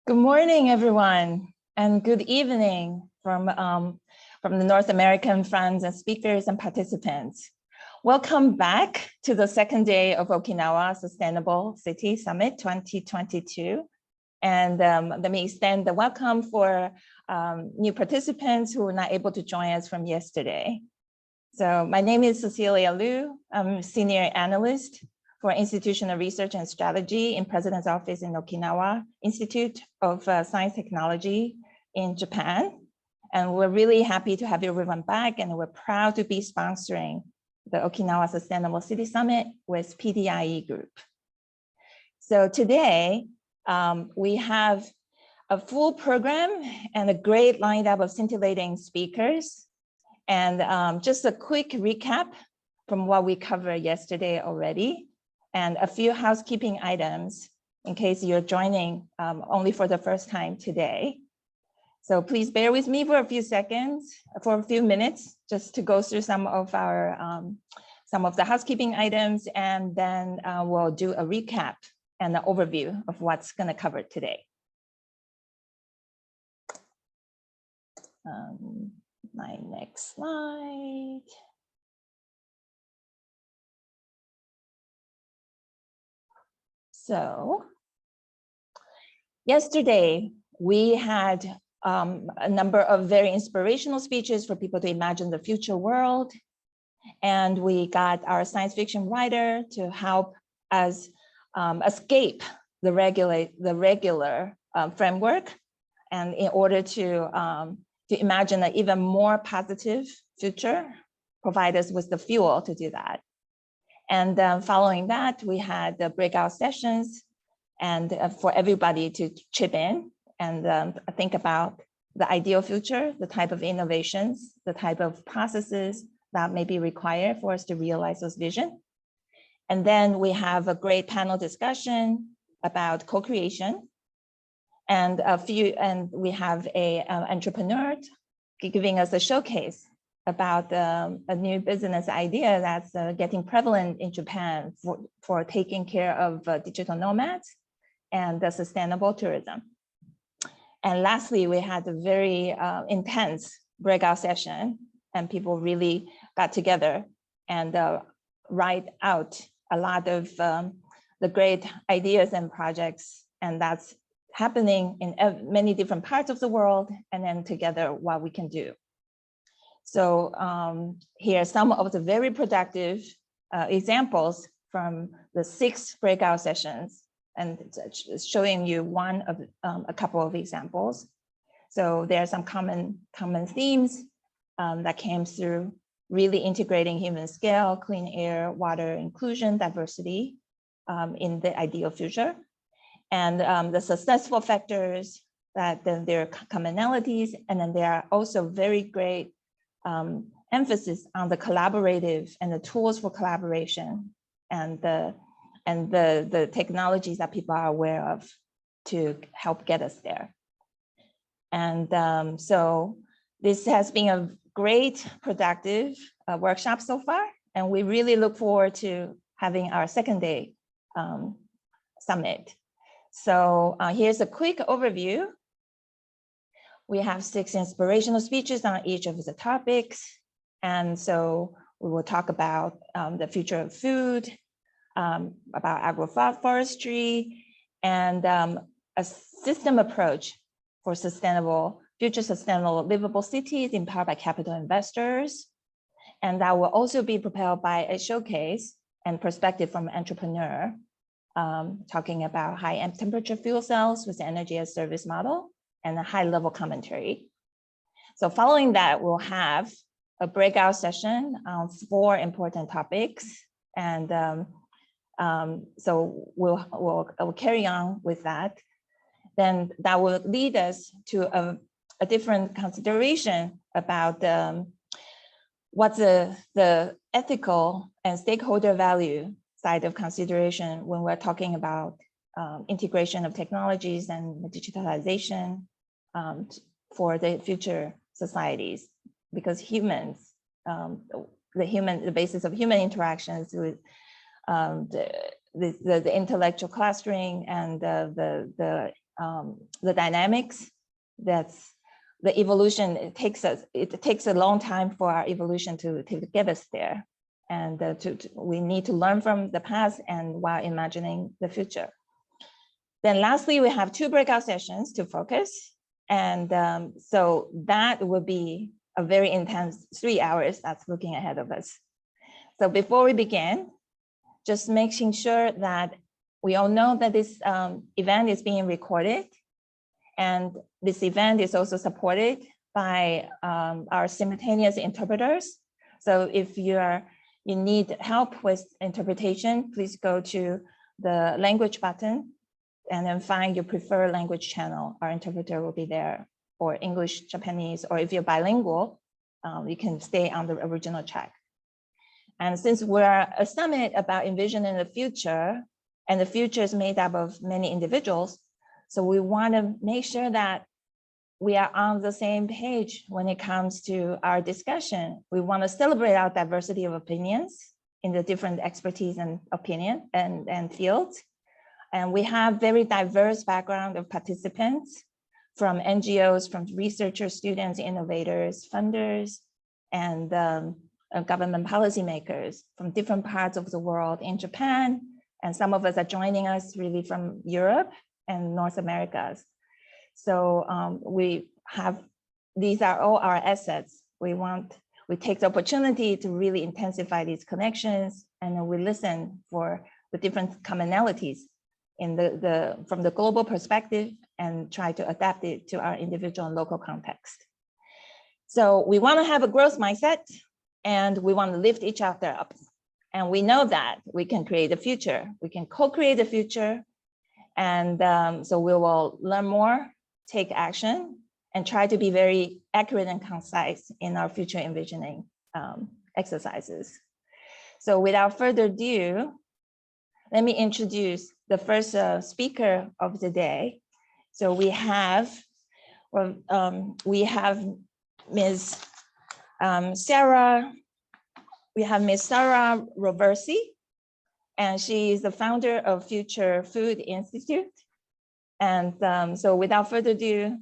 Good morning, everyone, and good evening from the North American friends and speakers and participants. Welcome back to the second day of Okinawa Sustainable City Summit 2022. And let me extend the welcome for new participants who were not able to join us from yesterday. So my name is Cecilia Liu. I'm a senior analyst for Institutional Research and Strategy in President's Office in Okinawa Institute of Science Technology in Japan. And we're really happy to have everyone back, and we're proud to be sponsoring the Okinawa Sustainable City Summit with PDIE Group. So today, we have a full program and a great lineup of scintillating speakers. And just a quick recap from what we covered yesterday already, and a few housekeeping items in case you're joining only for the first time today. So please bear with me for a few seconds, for a few minutes, just to go through some of the housekeeping items, and then we'll do a recap and an overview of what's going to cover today. My next slide. So yesterday, we had a number of very inspirational speeches for people to imagine the future world. And we got our science fiction writer to help us escape the regular framework, and in order to imagine an even more positive future, provide us with the fuel to do that. And following that, we had the breakout sessions, and for everybody to chip in and think about the ideal future, the type of innovations, the type of processes that may be required for us to realize those visions. And then we have a great panel discussion about co-creation, and we have an entrepreneur giving us a showcase about a new business idea that's getting prevalent in Japan for taking care of digital nomads and the sustainable tourism. And lastly, we had a very intense breakout session, and people really got together and write out a lot of the great ideas and projects, and that's happening in many different parts of the world, and then together what we can do. So here are some of the very productive examples from the 6 breakout sessions, and showing you one of a couple of examples. So there are some common themes that came through: really integrating human scale, clean air, water, inclusion, diversity in the ideal future, and the successful factors, that then there are commonalities, and then there are also very great emphasis on the collaborative and the tools for collaboration, and the technologies that people are aware of to help get us there. And so this has been a great, productive workshop so far, and we really look forward to having our second day summit. So here's a quick overview. We have 6 inspirational speeches on each of the topics. And so we will talk about the future of food, about agroforestry, and a system approach for future sustainable livable cities empowered by capital investors. And that will also be propelled by a showcase and perspective from an entrepreneur, talking about high temperature fuel cells with energy as service model, and a high-level commentary. So following that, we'll have a breakout session on 4 important topics. And so we'll carry on with that. Then that will lead us to a different consideration about what's the ethical and stakeholder value side of consideration when we're talking about integration of technologies and digitalization for the future societies, because humans, the basis of human interactions with the intellectual clustering and the the dynamics. That's the evolution. It takes a long time for our evolution to get us there. And we need to learn from the past and while imagining the future. Then lastly, we have 2 breakout sessions to focus. And so that will be a very intense 3 hours that's looking ahead of us. So before we begin, just making sure that we all know that this event is being recorded. And this event is also supported by our simultaneous interpreters. So if you need help with interpretation, please go to the language button and then find your preferred language channel. Our interpreter will be there, or English, Japanese, or if you're bilingual, you can stay on the original track. And since we're a summit about envisioning the future, and the future is made up of many individuals, so we want to make sure that we are on the same page when it comes to our discussion. We want to celebrate our diversity of opinions in the different expertise and opinion and fields. And we have very diverse background of participants from NGOs, from researchers, students, innovators, funders, and government policymakers from different parts of the world in Japan. And some of us are joining us really from Europe and North America. So these are all our assets. We take the opportunity to really intensify these connections, and we listen for the different commonalities in from the global perspective and try to adapt it to our individual and local context. So we want to have a growth mindset, and we want to lift each other up. And we know that we can create a future. We can co-create a future. And so we will learn more, take action, and try to be very accurate and concise in our future envisioning exercises. So without further ado, let me introduce the first speaker of the day. So we have Ms. Sarah Roversi, and she is the founder of Future Food Institute. And so without further ado,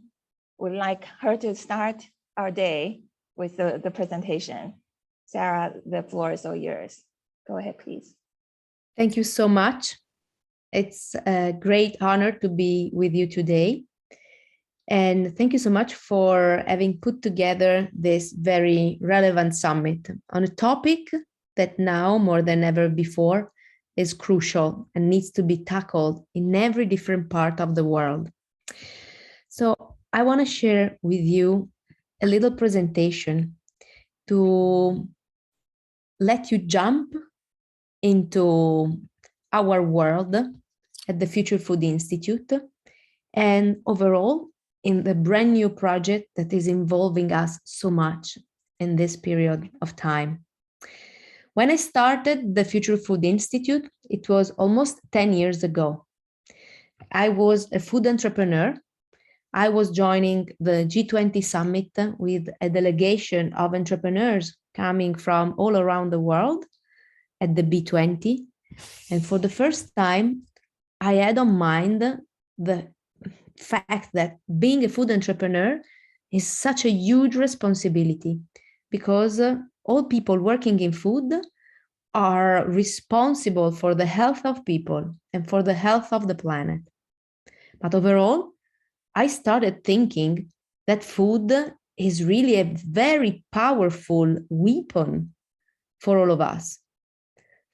we'd like her to start our day with the presentation. Sarah, the floor is all yours. Go ahead, please. Thank you so much. It's a great honor to be with you today. And thank you so much for having put together this very relevant summit on a topic that now more than ever before is crucial and needs to be tackled in every different part of the world. So I want to share with you a little presentation to let you jump into our world at the Future Food Institute and overall in the brand new project that is involving us so much in this period of time. When I started the Future Food Institute, it was almost 10 years ago. I was a food entrepreneur. I was joining the G20 summit with a delegation of entrepreneurs coming from all around the world at the B20. And for the first time, I had on mind the fact that being a food entrepreneur is such a huge responsibility, because all people working in food are responsible for the health of people and for the health of the planet. But overall, I started thinking that food is really a very powerful weapon for all of us.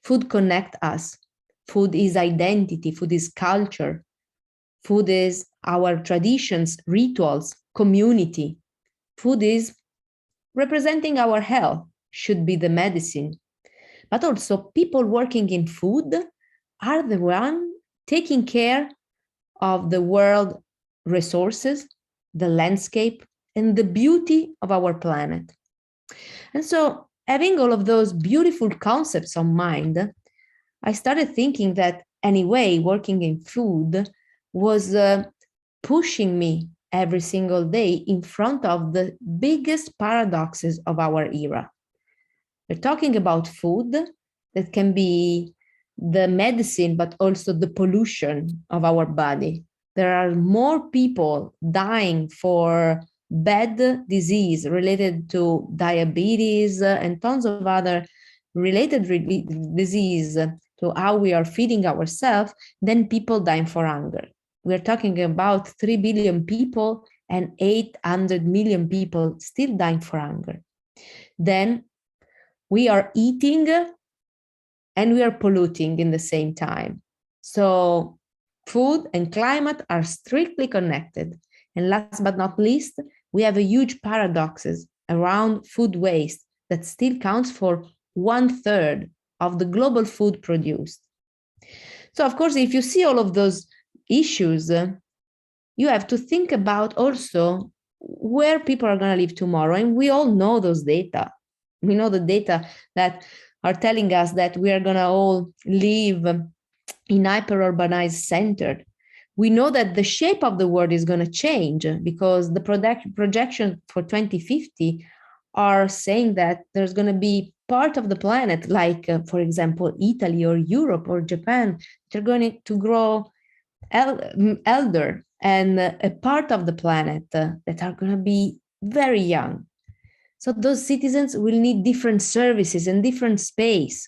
Food connects us. Food is identity. Food is culture. Food is our traditions, rituals, community. Food is representing our health, should be the medicine. But also people working in food are the one taking care of the world resources, the landscape, and the beauty of our planet. And so having all of those beautiful concepts on mind, I started thinking that anyway, working in food was pushing me every single day in front of the biggest paradoxes of our era. We're talking about food that can be the medicine, but also the pollution of our body, there are more people dying for bad disease related to diabetes and tons of other related disease to how we are feeding ourselves than people dying for hunger. We're talking about 3 billion people and 800 million people still dying for hunger. Then we are eating and we are polluting in the same time. So food and climate are strictly connected. And last but not least, we have a huge paradoxes around food waste that still counts for 1/3 of the global food produced. So of course, if you see all of those issues, you have to think about also where people are going to live tomorrow. And we all know those data. We know the data that are telling us that we are going to all live in hyper-urbanized centers. We know that the shape of the world is going to change because the projections for 2050 are saying that there's going to be part of the planet, like, for example, Italy or Europe or Japan, they're going to grow elder, and a part of the planet that are going to be very young. So those citizens will need different services and different space.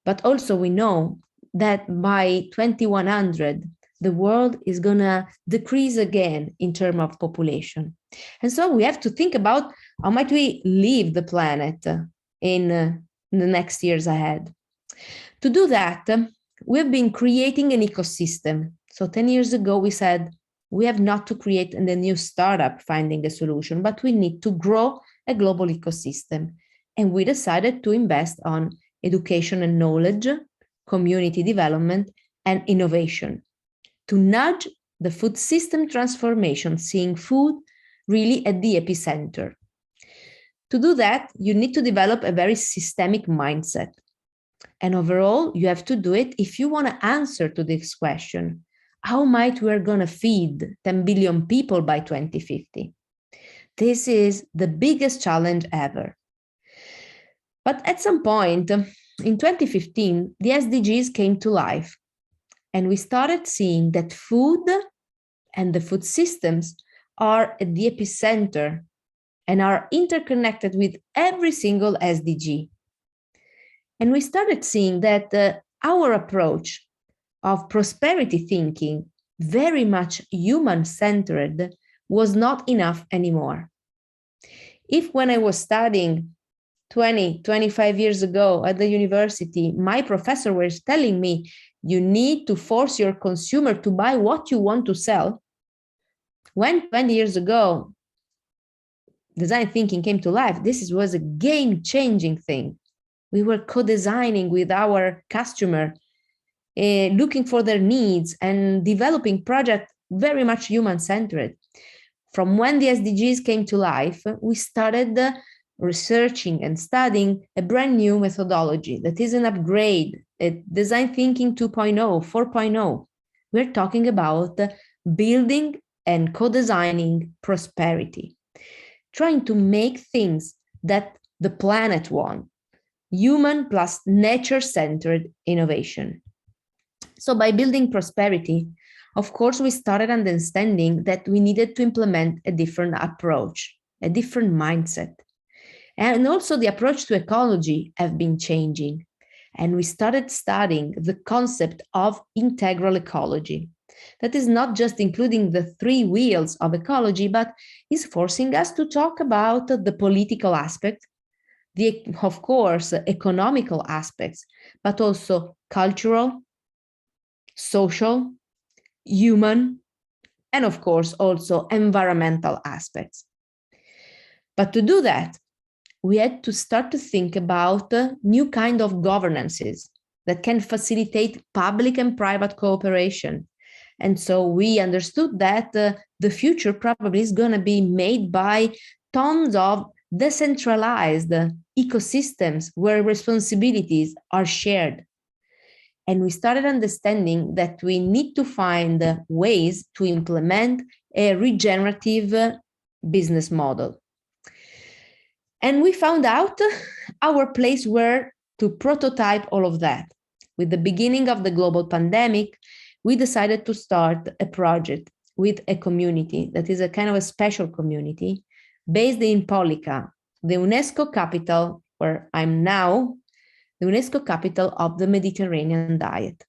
But also we know that by 2100, the world is going to decrease again in terms of population. And so we have to think about how might we leave the planet in the next years ahead. To do that, we've been creating an ecosystem. So 10 years ago, we said, we have not to create a new startup finding a solution, but we need to grow a global ecosystem. And we decided to invest on education and knowledge, community development, and innovation to nudge the food system transformation, seeing food really at the epicenter. To do that, you need to develop a very systemic mindset. And overall, you have to do it if you want to answer to this question, how might we're going to feed 10 billion people by 2050? This is the biggest challenge ever. But at some point, in 2015, the SDGs came to life, and we started seeing that food and the food systems are at the epicenter and are interconnected with every single SDG. And we started seeing that our approach of prosperity thinking, very much human-centered, was not enough anymore. If when I was studying 20, 25 years ago at the university, my professor was telling me, you need to force your consumer to buy what you want to sell. When 20 years ago, design thinking came to life, this was a game-changing thing. We were co-designing with our customer, looking for their needs and developing projects very much human-centered. From when the SDGs came to life, we started researching and studying a brand new methodology that is an upgrade, a design thinking 2.0, 4.0. We're talking about building and co-designing prosperity, trying to make things that the planet wants, human plus nature-centered innovation. So by building prosperity, of course, we started understanding that we needed to implement a different approach, a different mindset. And also the approach to ecology have been changing. And we started studying the concept of integral ecology. That is not just including the 3 wheels of ecology, but is forcing us to talk about the political aspect, the, of course, economical aspects, but also cultural, social, human, and of course, also environmental aspects. But to do that, we had to start to think about new kind of governances that can facilitate public and private cooperation. And so we understood that the future probably is going to be made by tons of decentralized ecosystems where responsibilities are shared. And we started understanding that we need to find ways to implement a regenerative business model. And we found out our place where to prototype all of that. With the beginning of the global pandemic, we decided to start a project with a community that is a kind of a special community based in Polica, the UNESCO capital where I'm now, the UNESCO capital of the Mediterranean diet,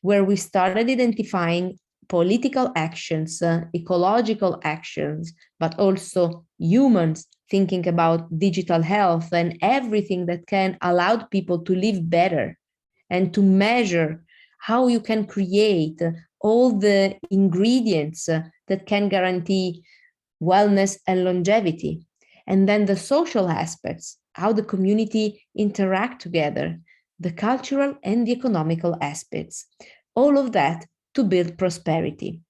where we started identifying political actions, ecological actions, but also humans thinking about digital health and everything that can allow people to live better, and to measure how you can create all the ingredients that can guarantee wellness and longevity. And then the social aspects, how the community interact together, the cultural and the economical aspects, all of that to build prosperity.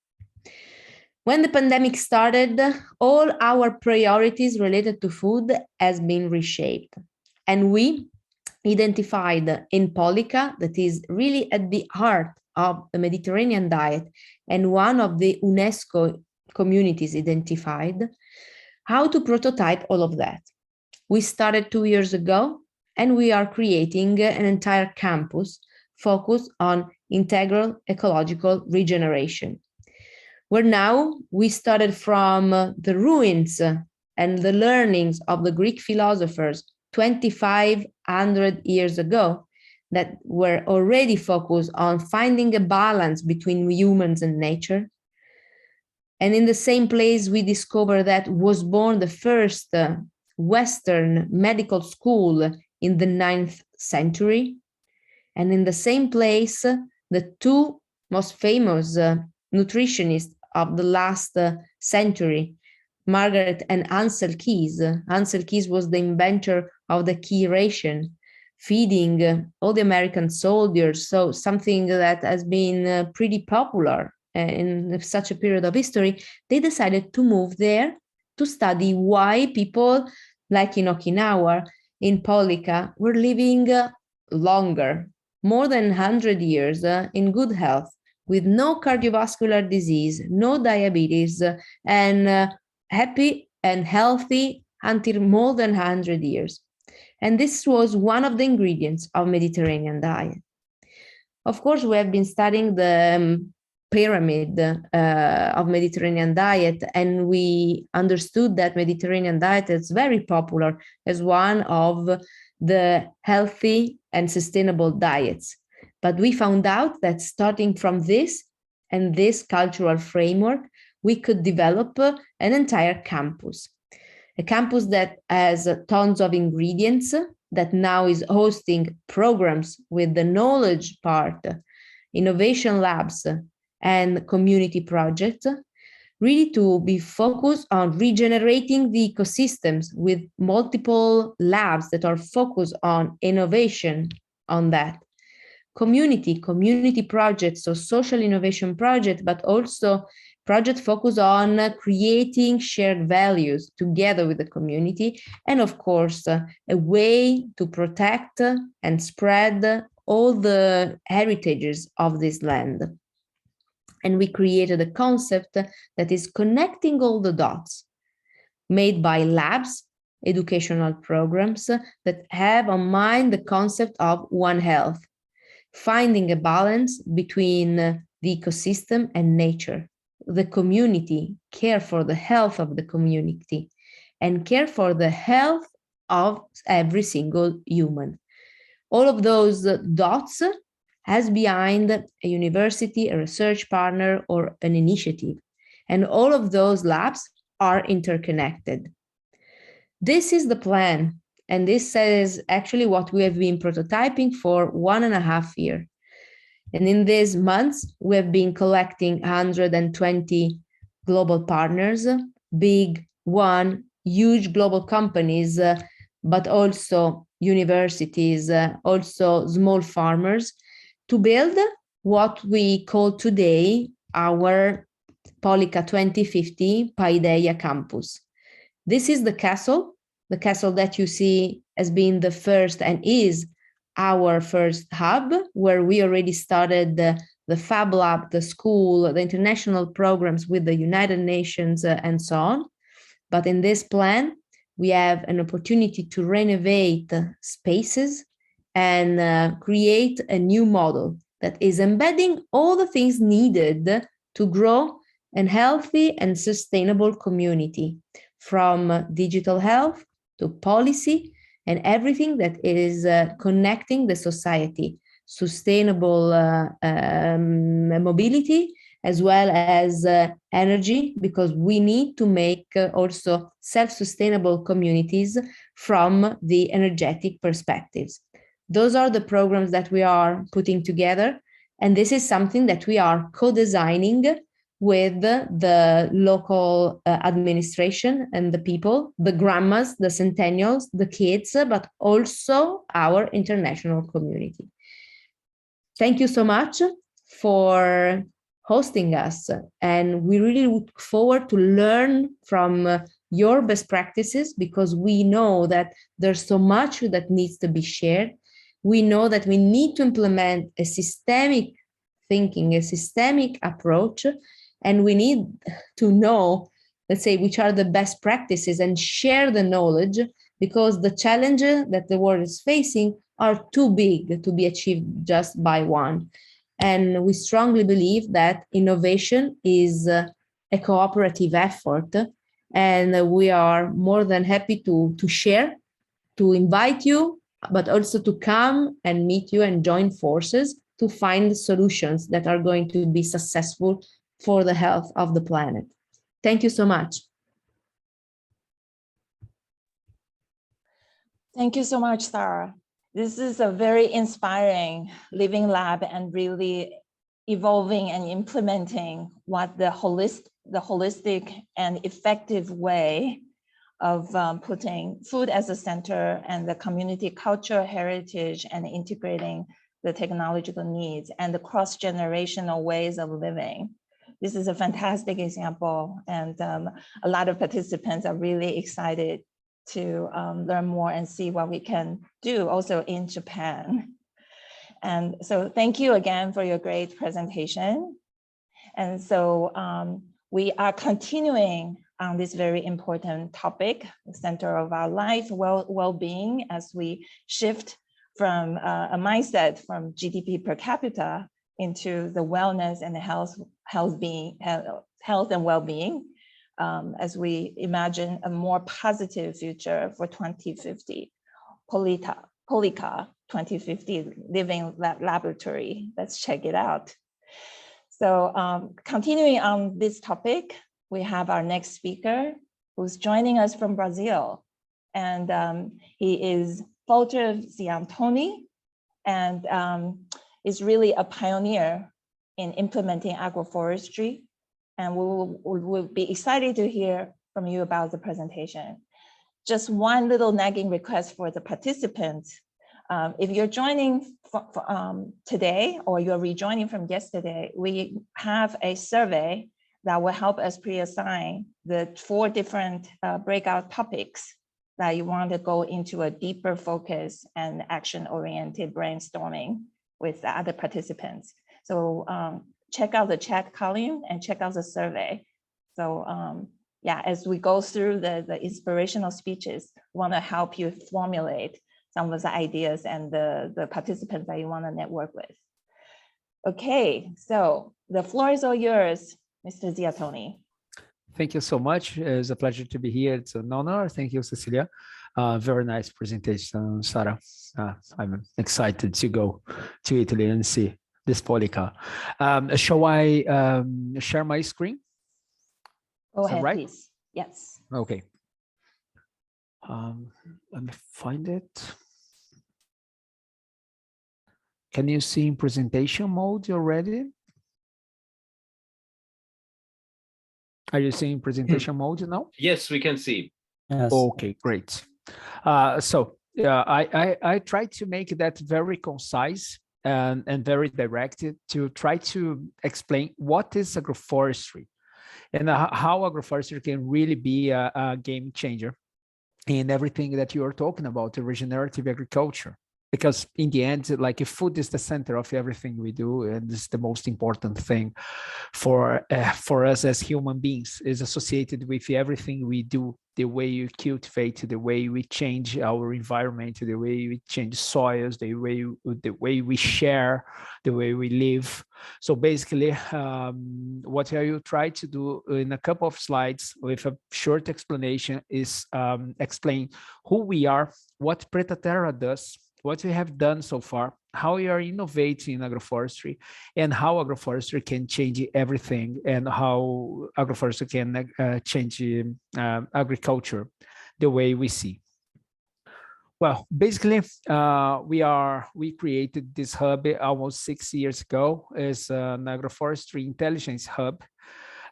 When the pandemic started, all our priorities related to food has been reshaped. And we identified in Polica, that is really at the heart of the Mediterranean diet and one of the UNESCO communities identified, how to prototype all of that. We started 2 years ago, and we are creating an entire campus focused on integral ecological regeneration, where now we started from the ruins and the learnings of the Greek philosophers 2,500 years ago that were already focused on finding a balance between humans and nature. And in the same place, we discovered that was born the first Western medical school in the 9th century. And in the same place, the two most famous nutritionists of the last century, Margaret and Ansel Keys. Ansel Keys was the inventor of the key ration, feeding all the American soldiers. So something that has been pretty popular in such a period of history. They decided to move there to study why people, like in Okinawa, in Polica, were living longer, more than 100 years in good health, with no cardiovascular disease, no diabetes, and happy and healthy until more than 100 years. And this was one of the ingredients of Mediterranean diet. Of course, we have been studying the pyramid of Mediterranean diet, and we understood that Mediterranean diet is very popular as one of the healthy and sustainable diets. But we found out that starting from this and this cultural framework, we could develop an entire campus, a campus that has tons of ingredients, that now is hosting programs with the knowledge part, innovation labs, and community projects, really to be focused on regenerating the ecosystems with multiple labs that are focused on innovation on that. Community projects, so social innovation projects, but also projects focused on creating shared values together with the community, and of course, a way to protect and spread all the heritages of this land. And we created a concept that is connecting all the dots, made by labs, educational programs that have on mind the concept of One Health, finding a balance between the ecosystem and nature, the community, care for the health of the community, and care for the health of every single human. All of those dots has behind a university, a research partner, or an initiative. And all of those labs are interconnected. This is the plan. And this is actually what we have been prototyping for 1.5 years. And in these months, we have been collecting 120 global partners, big one, huge global companies, but also universities, also small farmers, to build what we call today our Polica 2050 Paideia campus. This is the castle that you see as being the first and is our first hub, where we already started the Fab Lab, the school, the international programs with the United Nations and so on. But in this plan, we have an opportunity to renovate spaces and create a new model that is embedding all the things needed to grow a healthy and sustainable community, from digital health to policy and everything that is connecting the society, sustainable mobility, as well as energy, because we need to make also self-sustainable communities from the energetic perspectives. Those are the programs that we are putting together, and this is something that we are co-designing with the local administration and the people, the grandmas, the centennials, the kids, but also our international community. Thank you so much for hosting us, and we really look forward to learn from your best practices, because we know that there's so much that needs to be shared. We know that we need to implement a systemic thinking, a systemic approach, and we need to know, let's say, which are the best practices and share the knowledge, because the challenges that the world is facing are too big to be achieved just by one. And we strongly believe that innovation is a cooperative effort, and we are more than happy to share, to invite you, but also to come and meet you and join forces to find solutions that are going to be successful for the health of the planet. Thank you so much. Thank you so much, Sarah. This is a very inspiring living lab and really evolving and implementing what the holistic and effective way of putting food as a center and the community culture, heritage, and integrating the technological needs and the cross-generational ways of living. This is a fantastic example, and a lot of participants are really excited to learn more and see what we can do also in Japan. And so thank you again for your great presentation. And so we are continuing on this very important topic, the center of our life, well-being, as we shift from a mindset from GDP per capita into the wellness and the health and well-being, as we imagine a more positive future for 2050. Polika 2050 Living Laboratory. Let's check it out. So continuing on this topic, we have our next speaker who's joining us from Brazil. And he is Walter Ziantoni, and is really a pioneer in implementing agroforestry. And we'll be excited to hear from you about the presentation. Just one little nagging request for the participants. If you're joining today or you're rejoining from yesterday, we have a survey that will help us pre-assign the 4 different breakout topics that you want to go into a deeper focus and action-oriented brainstorming with the other participants. So check out the chat column and check out the survey. So yeah, as we go through the inspirational speeches, we want to help you formulate some of the ideas and the participants that you want to network with. Okay, so the floor is all yours, Mr. Ziantoni. Thank you so much. It's a pleasure to be here. It's an honor. Thank you, Cecilia. Very nice presentation, Sarah. I'm excited to go to Italy and see this Polika. Shall I share my screen? Go ahead, right? please. Yes. Okay. Let me find it. Can you see in presentation mode already? Are you seeing presentation mode now? Yes, we can see. Yes. Okay, great. I try to make that very concise and very directed to try to explain what is agroforestry and how agroforestry can really be a game changer in everything that you are talking about, the regenerative agriculture. Because in the end, like, if food is the center of everything we do, and it's the most important thing for us as human beings, is associated with everything we do the way we cultivate, the way we change our environment, the way we change soils, the way we share, the way we live. So basically, what I will try to do in a couple of slides with a short explanation is explain who we are, what PretaTerra does, what we have done so far, how we are innovating in agroforestry, and how agroforestry can change everything, and how agroforestry can change agriculture the way we see. Well, basically, we created this hub almost 6 years ago as an agroforestry intelligence hub.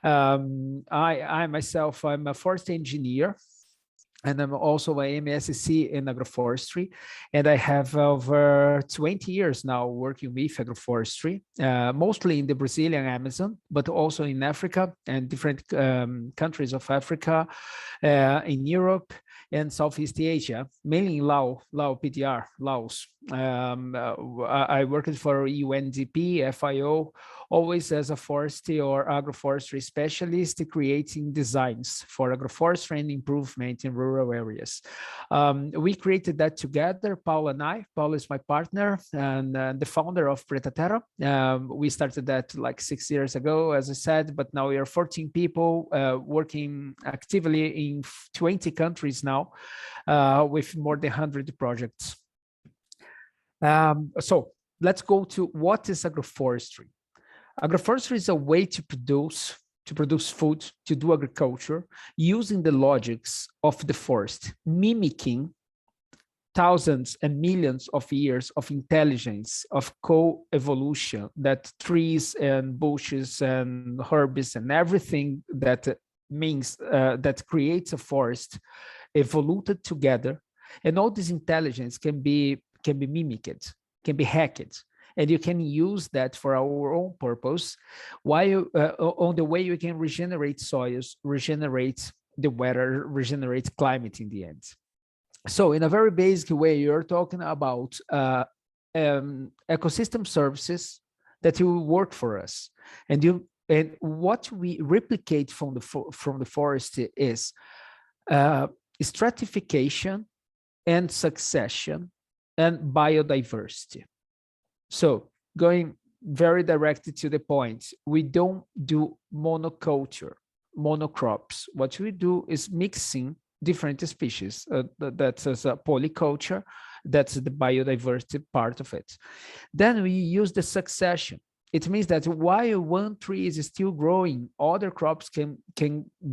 I myself, I'm a forest engineer, and I'm also an MSc in agroforestry, and I have over 20 years now working with agroforestry, mostly in the Brazilian Amazon, but also in Africa and different countries of Africa, in Europe and Southeast Asia, mainly in PDR, Laos. I worked for UNDP, FIO, always as a forestry or agroforestry specialist, creating designs for agroforestry and improvement in rural areas. We created that together, Paul and I. Paul is my partner and the founder of PretaTerra. We started that like 6 years ago, as I said, but now we are 14 people working actively in 20 countries now, with more than 100 projects. So let's go to what is agroforestry. Agroforestry is a way to produce food, to do agriculture, using the logics of the forest, mimicking thousands and millions of years of intelligence, of co-evolution that trees and bushes and herbs and everything that means that creates a forest evolved together, and all this intelligence can be mimicked, can be hacked, and you can use that for our own purpose, while on the way you can regenerate soils, regenerate the weather, regenerate climate in the end. So in a very basic way, you're talking about ecosystem services that will work for us, and what we replicate from the forest is stratification and succession and biodiversity. So going very directly to the point, we don't do monoculture, monocrops. What we do is mixing different species. That's a polyculture. That's the biodiversity part of it. Then we use the succession. It means that while one tree is still growing, other crops can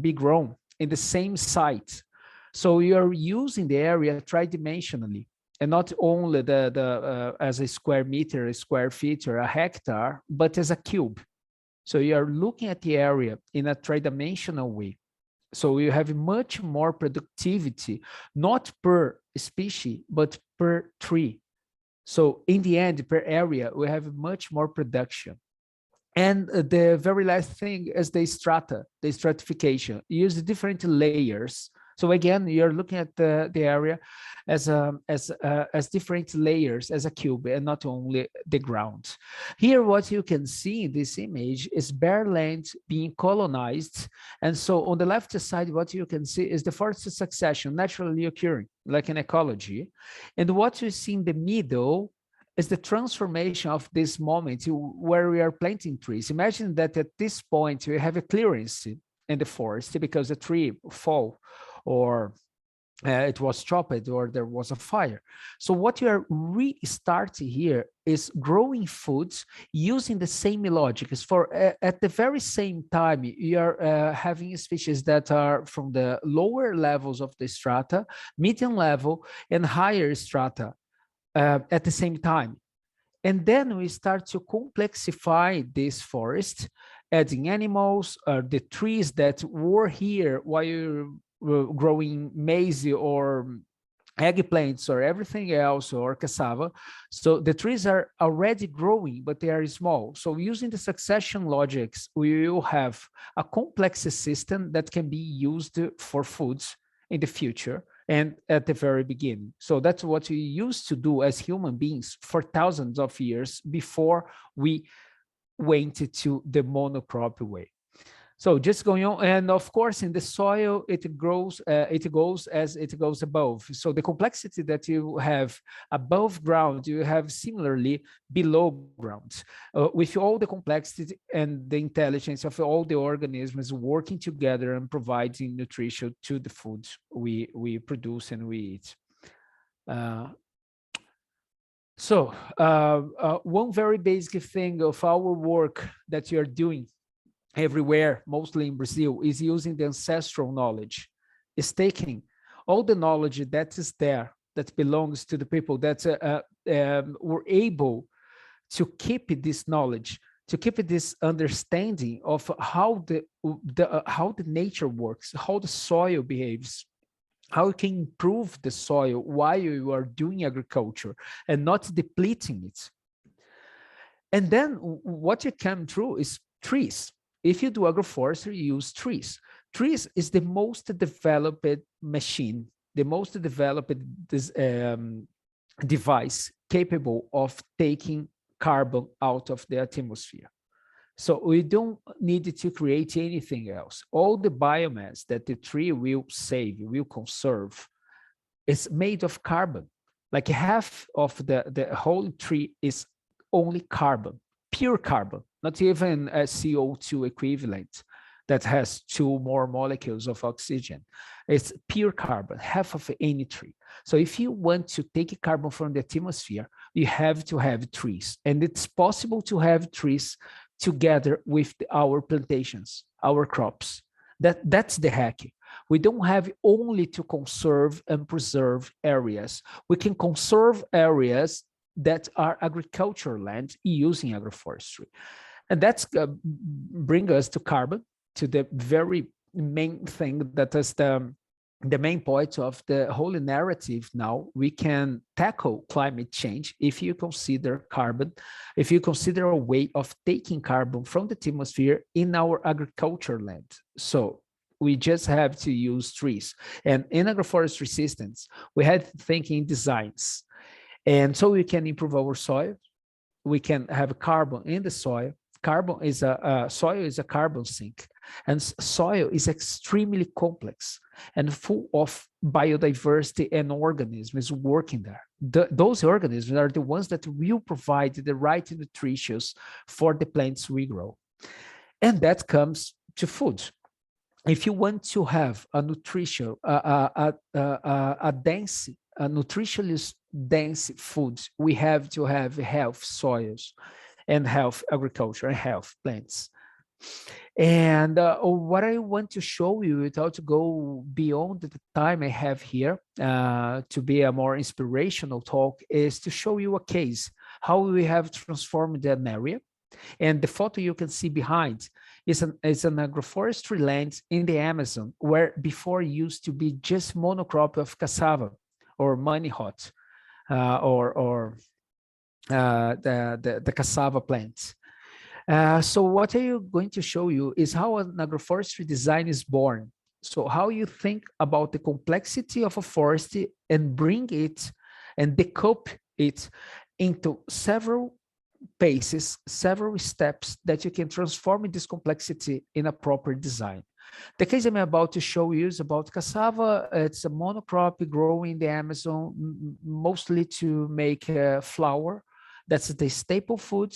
be grown in the same site. So you are using the area tridimensionally, and not only as a square meter, a square feet, or a hectare, but as a cube. So you are looking at the area in a tridimensional way. So you have much more productivity, not per species, but per tree. So in the end, per area, we have much more production. And the very last thing is the stratification. You use the different layers. So again, you're looking at the area as different layers, as a cube, and not only the ground. Here, what you can see in this image is bare land being colonized. And so on the left side, what you can see is the forest succession naturally occurring, like in ecology. And what you see in the middle is the transformation of this moment where we are planting trees. Imagine that at this point, we have a clearance in the forest because the tree fall, or it was chopped, or there was a fire. So what you are really starting here is growing foods using the same logic. It's for at the very same time, you are having species that are from the lower levels of the strata, medium level, and higher strata at the same time. And then we start to complexify this forest, adding animals, the trees that were here while you were growing maize or eggplants or everything else, or cassava. So the trees are already growing, but they are small. So using the succession logics, we will have a complex system that can be used for foods in the future and at the very beginning. So that's what we used to do as human beings for thousands of years before we went to the monocrop way. So just going on, and of course, in the soil, it grows, it goes as it goes above. So the complexity that you have above ground, you have similarly below ground, with all the complexity and the intelligence of all the organisms working together and providing nutrition to the food we produce and we eat. One very basic thing of our work that you're doing everywhere, mostly in Brazil, is using the ancestral knowledge. It's taking all the knowledge that is there, that belongs to the people that were able to keep this knowledge, to keep this understanding of how the nature works, how the soil behaves, how you can improve the soil while you are doing agriculture and not depleting it. And then what you come through is trees. If you do agroforestry, you use trees. Trees is the most developed machine, the most developed device capable of taking carbon out of the atmosphere. So we don't need to create anything else. All the biomass that the tree will save, will conserve, is made of carbon. Like half of the whole tree is only carbon, pure carbon, not even a CO2 equivalent that has 2 more molecules of oxygen. It's pure carbon, half of any tree. So if you want to take carbon from the atmosphere, you have to have trees. And it's possible to have trees together with our plantations, our crops. That's the hack. We don't have only to conserve and preserve areas. We can conserve areas that are agricultural land using agroforestry. And that's bring us to carbon, to the very main thing that is the main point of the whole narrative now. We can tackle climate change if you consider carbon, if you consider a way of taking carbon from the atmosphere in our agriculture land. So we just have to use trees. And in agroforestry systems, we had thinking designs. And so we can improve our soil. We can have carbon in the soil. Carbon is soil is a carbon sink, and soil is extremely complex and full of biodiversity and organisms working there. Those organisms are the ones that will provide the right nutrition for the plants we grow. And that comes to food. If you want to have a nutrition, nutritionally dense food, we have to have health soils and health agriculture and health plants. And what I want to show you, without to go beyond the time I have here to be a more inspirational talk, is to show you a case, how we have transformed an area. And the photo you can see behind is an agroforestry land in the Amazon, where before used to be just monocrop of cassava or manihot the cassava plants. So what I'm going to show you is how an agroforestry design is born. So how you think about the complexity of a forest and bring it and decouple it into several paces, several steps that you can transform this complexity in a proper design. The case I'm about to show you is about cassava. It's a monocrop growing in the Amazon, mostly to make flour. That's the staple food.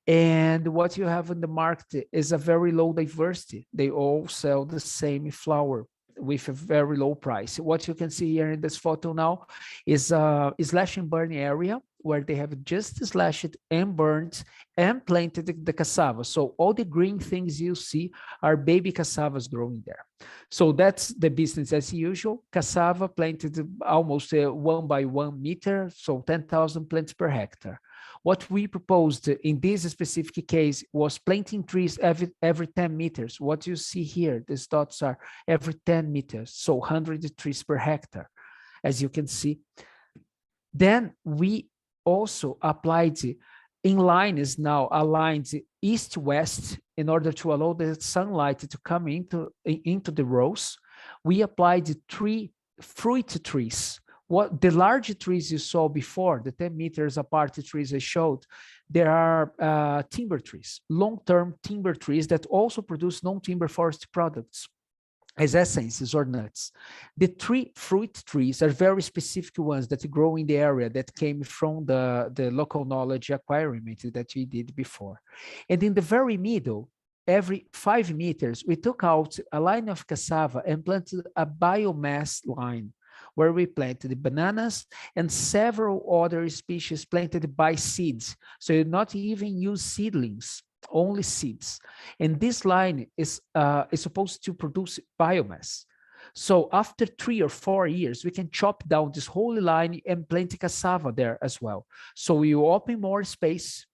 And what you have in the market is a very low diversity. They all sell the same flour with a very low price. What you can see here in this photo now is a slash and burn area where they have just slashed and burned and planted the cassava. So all the green things you see are baby cassavas growing there. So that's the business as usual. Cassava planted almost 1 by 1 meter, so 10,000 plants per hectare. What we proposed in this specific case was planting trees every 10 meters. What you see here, these dots are every 10 meters, so 100 trees per hectare, as you can see. Then we also applied in lines now aligned east-west in order to allow the sunlight to come into the rows. We applied 3 fruit trees. What the large trees you saw before, the 10 meters apart trees I showed, there are timber trees, long-term timber trees that also produce non-timber forest products as essences or nuts. The three fruit trees are very specific ones that grow in the area that came from the local knowledge acquirement that we did before. And in the very middle, every 5 meters, we took out a line of cassava and planted a biomass line where we planted bananas and several other species planted by seeds. So you not even use seedlings, only seeds. And this line is supposed to produce biomass. So after 3 or 4 years, we can chop down this whole line and plant cassava there as well. So you open more space,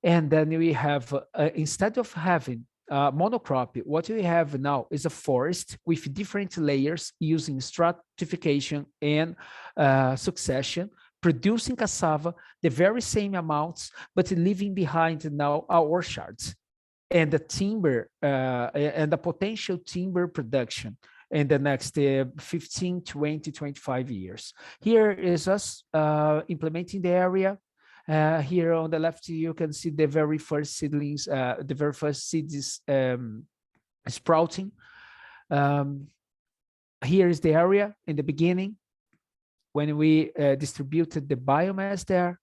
and then we have, instead of having monocrop, what we have now is a forest with different layers using stratification and succession, producing cassava, the very same amounts, but leaving behind now our orchards and the timber and the potential timber production in the next 15, 20, 25 years. Here is us implementing the area. Here on the left, you can see the very first seedlings, the very first seeds sprouting. Here is the area in the beginning when we distributed the biomass there.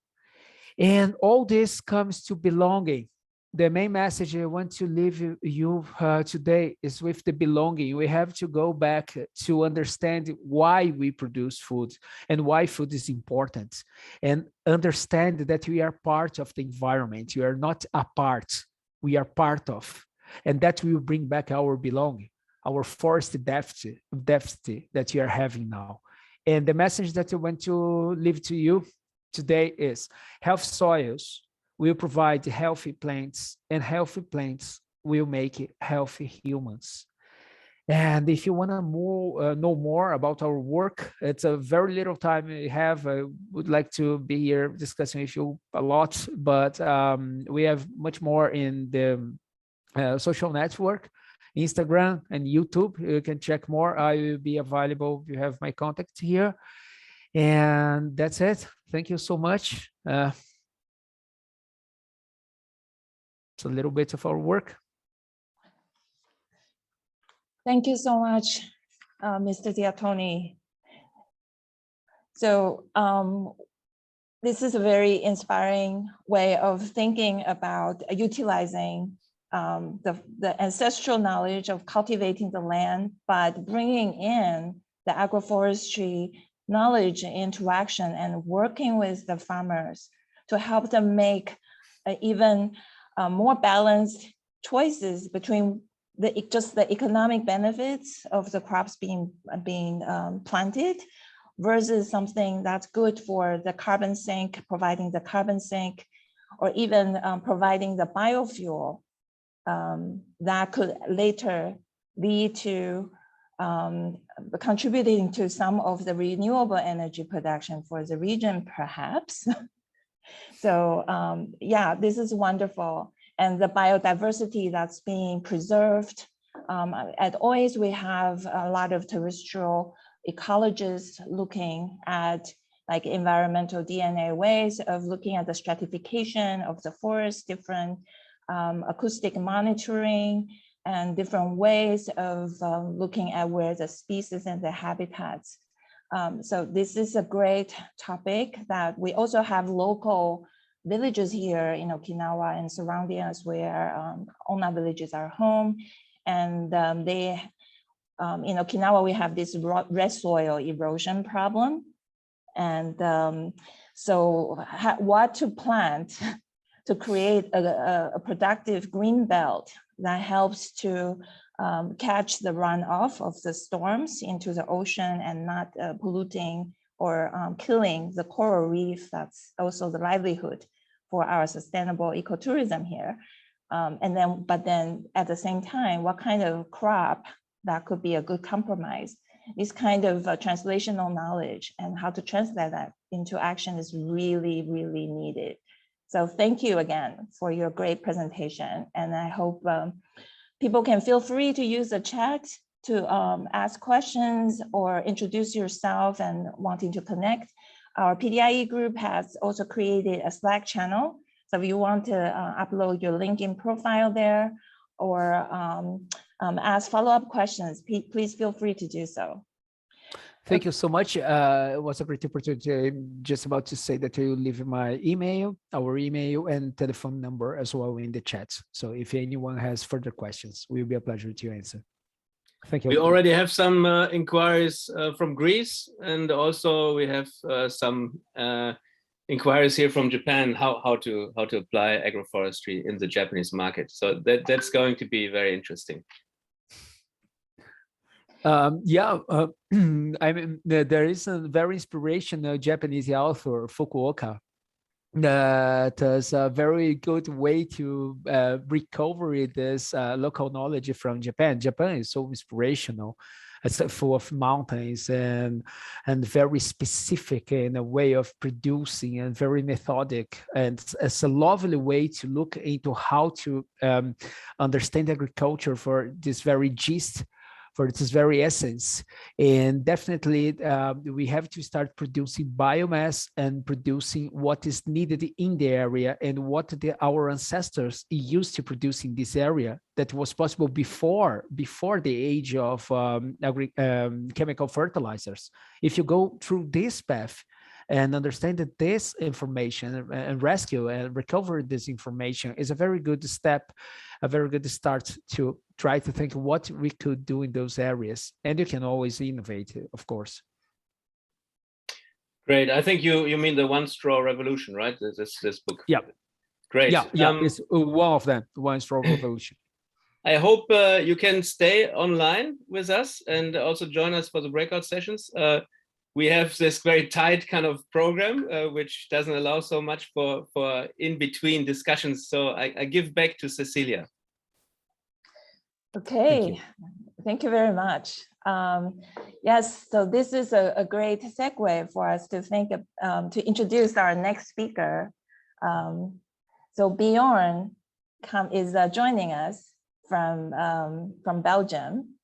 And all this comes to belonging. The main message I want to leave you today is with the belonging. We have to go back to understand why we produce food and why food is important, and understand that we are part of the environment. We are not apart, we are part of, and that will bring back our belonging, our forest deficit that we are having now. And the message that I want to leave to you today is healthy soils will provide healthy plants, and healthy plants will make healthy humans. And if you want to know more about our work, it's a very little time we have. I would like to be here discussing with you a lot, but we have much more in the social network, Instagram and YouTube. You can check more. I will be available. You have my contact here. And that's it. Thank you so much. It's a little bit of our work. Thank you so much, Mr. Diatoni. So this is a very inspiring way of thinking about utilizing the ancestral knowledge of cultivating the land, but bringing in the agroforestry knowledge into action and working with the farmers to help them make even more balanced choices between just the economic benefits of the crops being planted versus something that's good for the carbon sink, providing the carbon sink, or even providing the biofuel that could later lead to contributing to some of the renewable energy production for the region, perhaps. So yeah, this is wonderful. And the biodiversity that's being preserved. At OIS, we have a lot of terrestrial ecologists looking at like environmental DNA ways of looking at the stratification of the forest, different acoustic monitoring, and different ways of looking at where the species and the habitats. So this is a great topic that we also have local villages here in Okinawa and surrounding us where Ona villages are home. And in Okinawa, we have this red soil erosion problem. And so what to plant to create a productive green belt that helps to catch the runoff of the storms into the ocean and not polluting or killing the coral reef. That's also the livelihood for our sustainable ecotourism here. But then at the same time, what kind of crop that could be a good compromise? This kind of translational knowledge and how to translate that into action is really, really needed. So thank you again for your great presentation. And I hope people can feel free to use the chat to ask questions or introduce yourself and wanting to connect. Our PDIE group has also created a Slack channel. So if you want to upload your LinkedIn profile there or ask follow-up questions, please feel free to do so. Thank you so much. It was a great opportunity. I'm just about to say that I will leave my email, our email and telephone number as well in the chat. So if anyone has further questions, it will be a pleasure to answer. Thank you. We already have some inquiries from Greece, and also we have some inquiries here from Japan, how to apply agroforestry in the Japanese market. So that's going to be very interesting. I mean, there is a very inspirational Japanese author, Fukuoka, that is a very good way to recover this local knowledge from Japan. Japan is so inspirational. It's full of mountains and very specific in a way of producing and very methodic. And it's a lovely way to look into how to understand agriculture for this very gist, for its very essence. And definitely we have to start producing biomass and producing what is needed in the area and what our ancestors used to produce in this area that was possible before the age of chemical fertilizers. If you go through this path and understand that this information and rescue and recover this information is a very good step, a very good start to try to think what we could do in those areas. And you can always innovate, of course. Great. I think you mean the One Straw Revolution, right? This book. Yeah. Great. Yeah, it's one of them, One Straw Revolution. I hope you can stay online with us and also join us for the breakout sessions. We have this very tight kind of program, which doesn't allow so much for in-between discussions. So I give back to Cecilia. Okay, thank you very much. Yes, so this is a great segue for us to think of, to introduce our next speaker. So Bjorn is joining us from Belgium,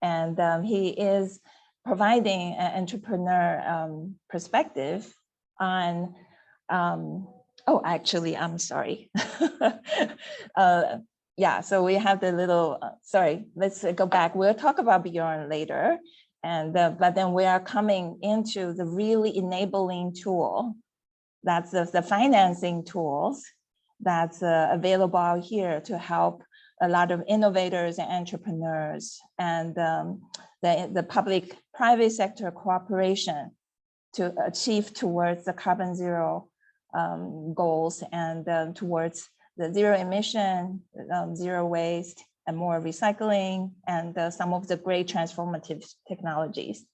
and he is providing an entrepreneur perspective on, oh, actually, I'm sorry. Yeah, so we have the little, sorry, let's go back. We'll talk about Bjorn later. And but then we are coming into the really enabling tool. That's the financing tools that's available out here to help a lot of innovators and entrepreneurs and the public-private sector cooperation to achieve towards the carbon zero goals and towards the zero emission, zero waste, and more recycling, and some of the great transformative technologies.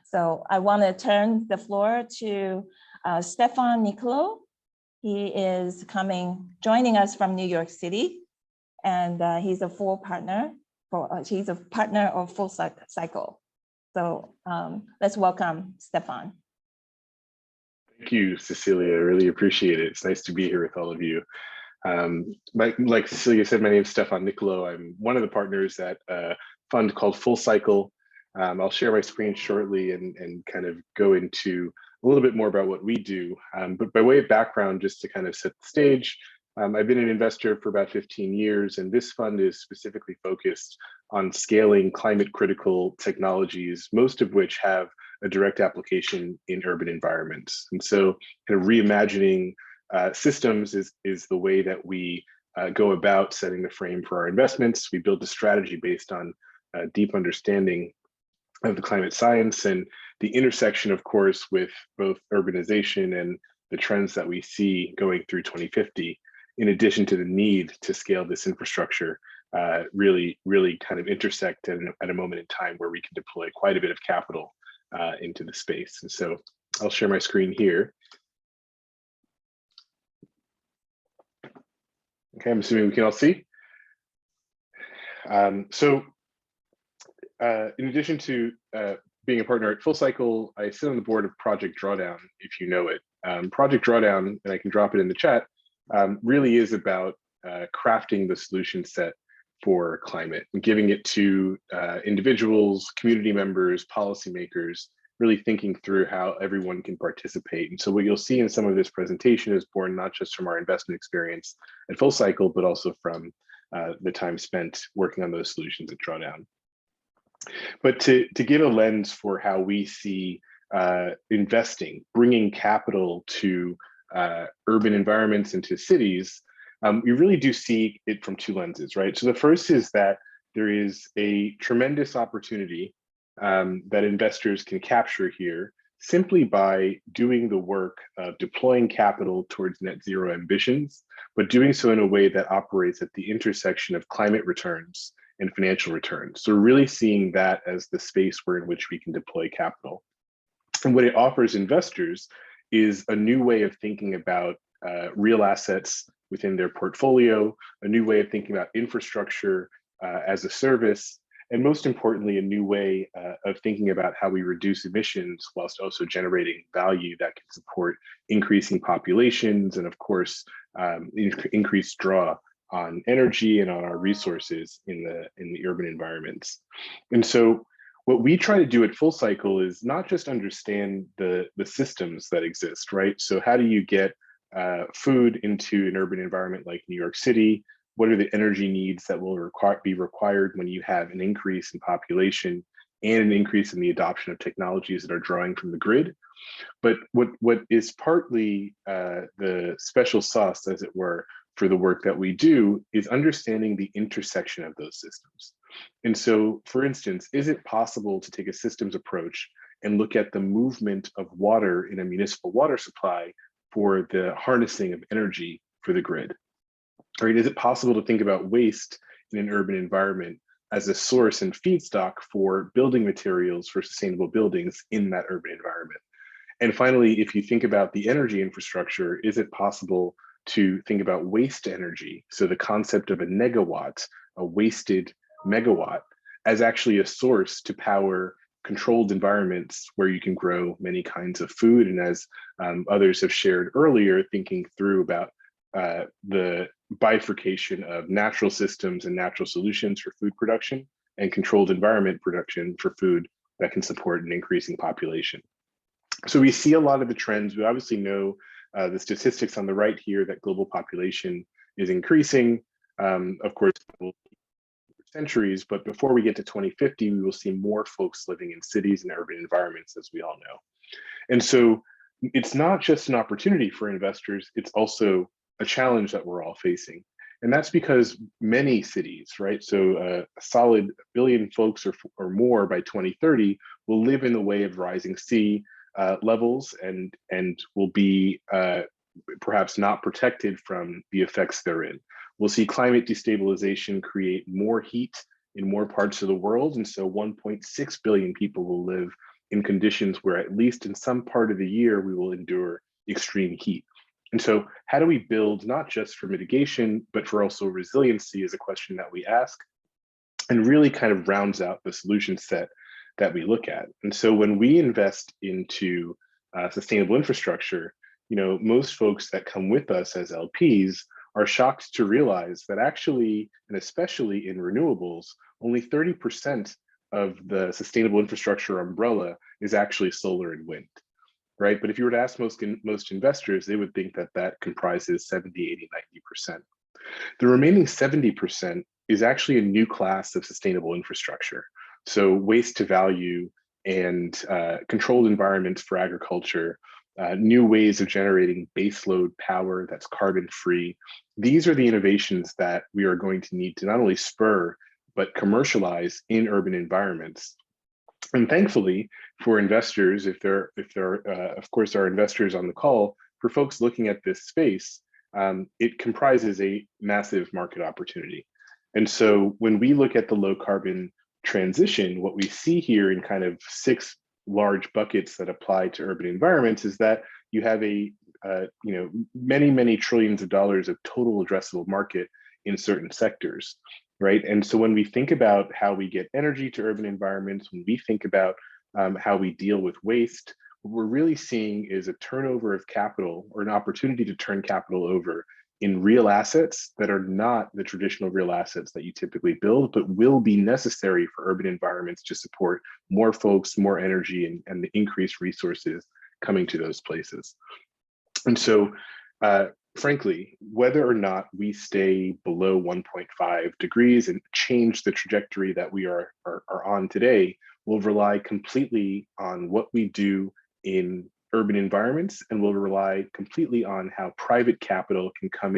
So I want to turn the floor to Stephan Nicoleau. He is joining us from New York City, and he's a full partner. He's a partner of Full Cycle. So let's welcome Stephan. Thank you, Cecilia. I really appreciate it. It's nice to be here with all of you. Like Cecilia said, my name is Stephan Nicoleau. I'm one of the partners at a fund called Full Cycle. I'll share my screen shortly and kind of go into a little bit more about what we do. But by way of background, just to kind of set the stage, I've been an investor for about 15 years, and this fund is specifically focused on scaling climate critical technologies, most of which have a direct application in urban environments. And so kind of reimagining systems is the way that we go about setting the frame for our investments. We build a strategy based on deep understanding of the climate science and the intersection, of course, with both urbanization and the trends that we see going through 2050, in addition to the need to scale this infrastructure, really kind of intersect at a moment in time where we can deploy quite a bit of capital into the space. And so I'll share my screen here. Okay, I'm assuming we can all see. In addition to being a partner at Full Cycle, I sit on the board of Project Drawdown, if you know it. Project Drawdown, and I can drop it in the chat, really is about crafting the solution set for climate and giving it to individuals, community members, policymakers, really thinking through how everyone can participate. And so what you'll see in some of this presentation is born not just from our investment experience at Full Cycle, but also from the time spent working on those solutions at Drawdown. But to give a lens for how we see investing, bringing capital to urban environments and to cities, we really do see it from two lenses, right? So the first is that there is a tremendous opportunity that investors can capture here simply by doing the work of deploying capital towards net zero ambitions, but doing so in a way that operates at the intersection of climate returns and financial returns. So we're really seeing that as the space in which we can deploy capital. And what it offers investors is a new way of thinking about real assets within their portfolio, a new way of thinking about infrastructure as a service, and most importantly, a new way of thinking about how we reduce emissions whilst also generating value that can support increasing populations and, of course, increased draw on energy and on our resources in the urban environments. And so what we try to do at Full Cycle is not just understand the systems that exist, right? So how do you get food into an urban environment like New York City? What are the energy needs that will be required when you have an increase in population and an increase in the adoption of technologies that are drawing from the grid? But what is partly the special sauce, as it were, for the work that we do is understanding the intersection of those systems. And so, for instance, is it possible to take a systems approach and look at the movement of water in a municipal water supply for the harnessing of energy for the grid? Right? Is it possible to think about waste in an urban environment as a source and feedstock for building materials for sustainable buildings in that urban environment? And finally, if you think about the energy infrastructure, is it possible to think about waste energy? So the concept of a negawatt, a wasted megawatt, as actually a source to power controlled environments where you can grow many kinds of food. And as others have shared earlier, thinking through about the bifurcation of natural systems and natural solutions for food production and controlled environment production for food that can support an increasing population. So we see a lot of the trends. We obviously know the statistics on the right here that global population is increasing, of course, for centuries, but before we get to 2050, we will see more folks living in cities and urban environments, as we all know. And so it's not just an opportunity for investors, it's also a challenge that we're all facing. And that's because many cities, right? So a solid billion folks or more by 2030 will live in the way of rising sea levels and will be perhaps not protected from the effects therein. We'll see climate destabilization create more heat in more parts of the world. And so 1.6 billion people will live in conditions where at least in some part of the year, we will endure extreme heat. And so how do we build not just for mitigation, but for also resiliency is a question that we ask and really kind of rounds out the solution set that we look at. And so when we invest into sustainable infrastructure, you know, most folks that come with us as LPs are shocked to realize that actually, and especially in renewables, only 30% of the sustainable infrastructure umbrella is actually solar and wind, right? But if you were to ask most investors, they would think that that comprises 70, 80, 90%. The remaining 70% is actually a new class of sustainable infrastructure. So waste to value and controlled environments for agriculture, new ways of generating baseload power that's carbon free. These are the innovations that we are going to need to not only spur, but commercialize in urban environments. And thankfully for investors, if there of course are investors on the call, for folks looking at this space, it comprises a massive market opportunity. And so when we look at the low carbon transition, what we see here in kind of 6 large buckets that apply to urban environments is that you have a many trillions of dollars of total addressable market in certain sectors, right? And so when we think about how we get energy to urban environments, when we think about how we deal with waste, what we're really seeing is a turnover of capital or an opportunity to turn capital over in real assets that are not the traditional real assets that you typically build, but will be necessary for urban environments to support more folks, more energy, and the increased resources coming to those places. And so, frankly, whether or not we stay below 1.5 degrees and change the trajectory that we are on today will rely completely on what we do in urban environments, and will rely completely on how private capital can come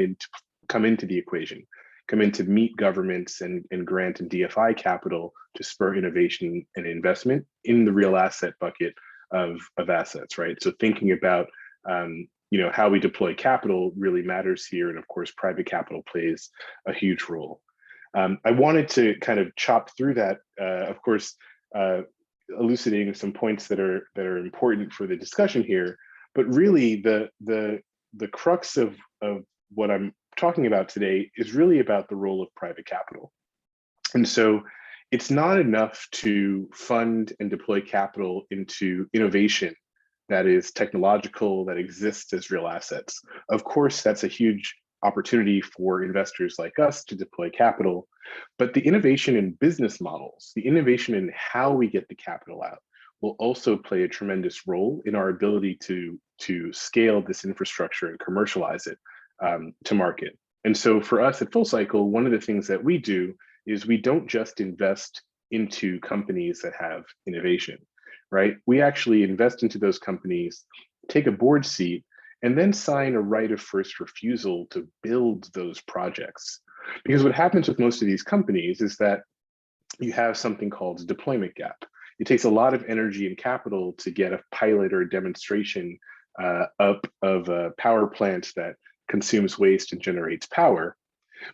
into the equation, come in to meet governments and grant and DFI capital to spur innovation and investment in the real asset bucket of assets, right? So thinking about how we deploy capital really matters here, and of course, private capital plays a huge role. I wanted to kind of chop through that, of course, elucidating some points that are important for the discussion here, but really the crux of what I'm talking about today is really about the role of private capital. And so it's not enough to fund and deploy capital into innovation that is technological, that exists as real assets. Of course, that's a huge opportunity for investors like us to deploy capital, but the innovation in business models, the innovation in how we get the capital out, will also play a tremendous role in our ability to scale this infrastructure and commercialize it to market. And so for us at Full Cycle, one of the things that we do is we don't just invest into companies that have innovation, right? We actually invest into those companies, take a board seat, and then sign a right of first refusal to build those projects. Because what happens with most of these companies is that you have something called a deployment gap. It takes a lot of energy and capital to get a pilot or a demonstration up of a power plant that consumes waste and generates power.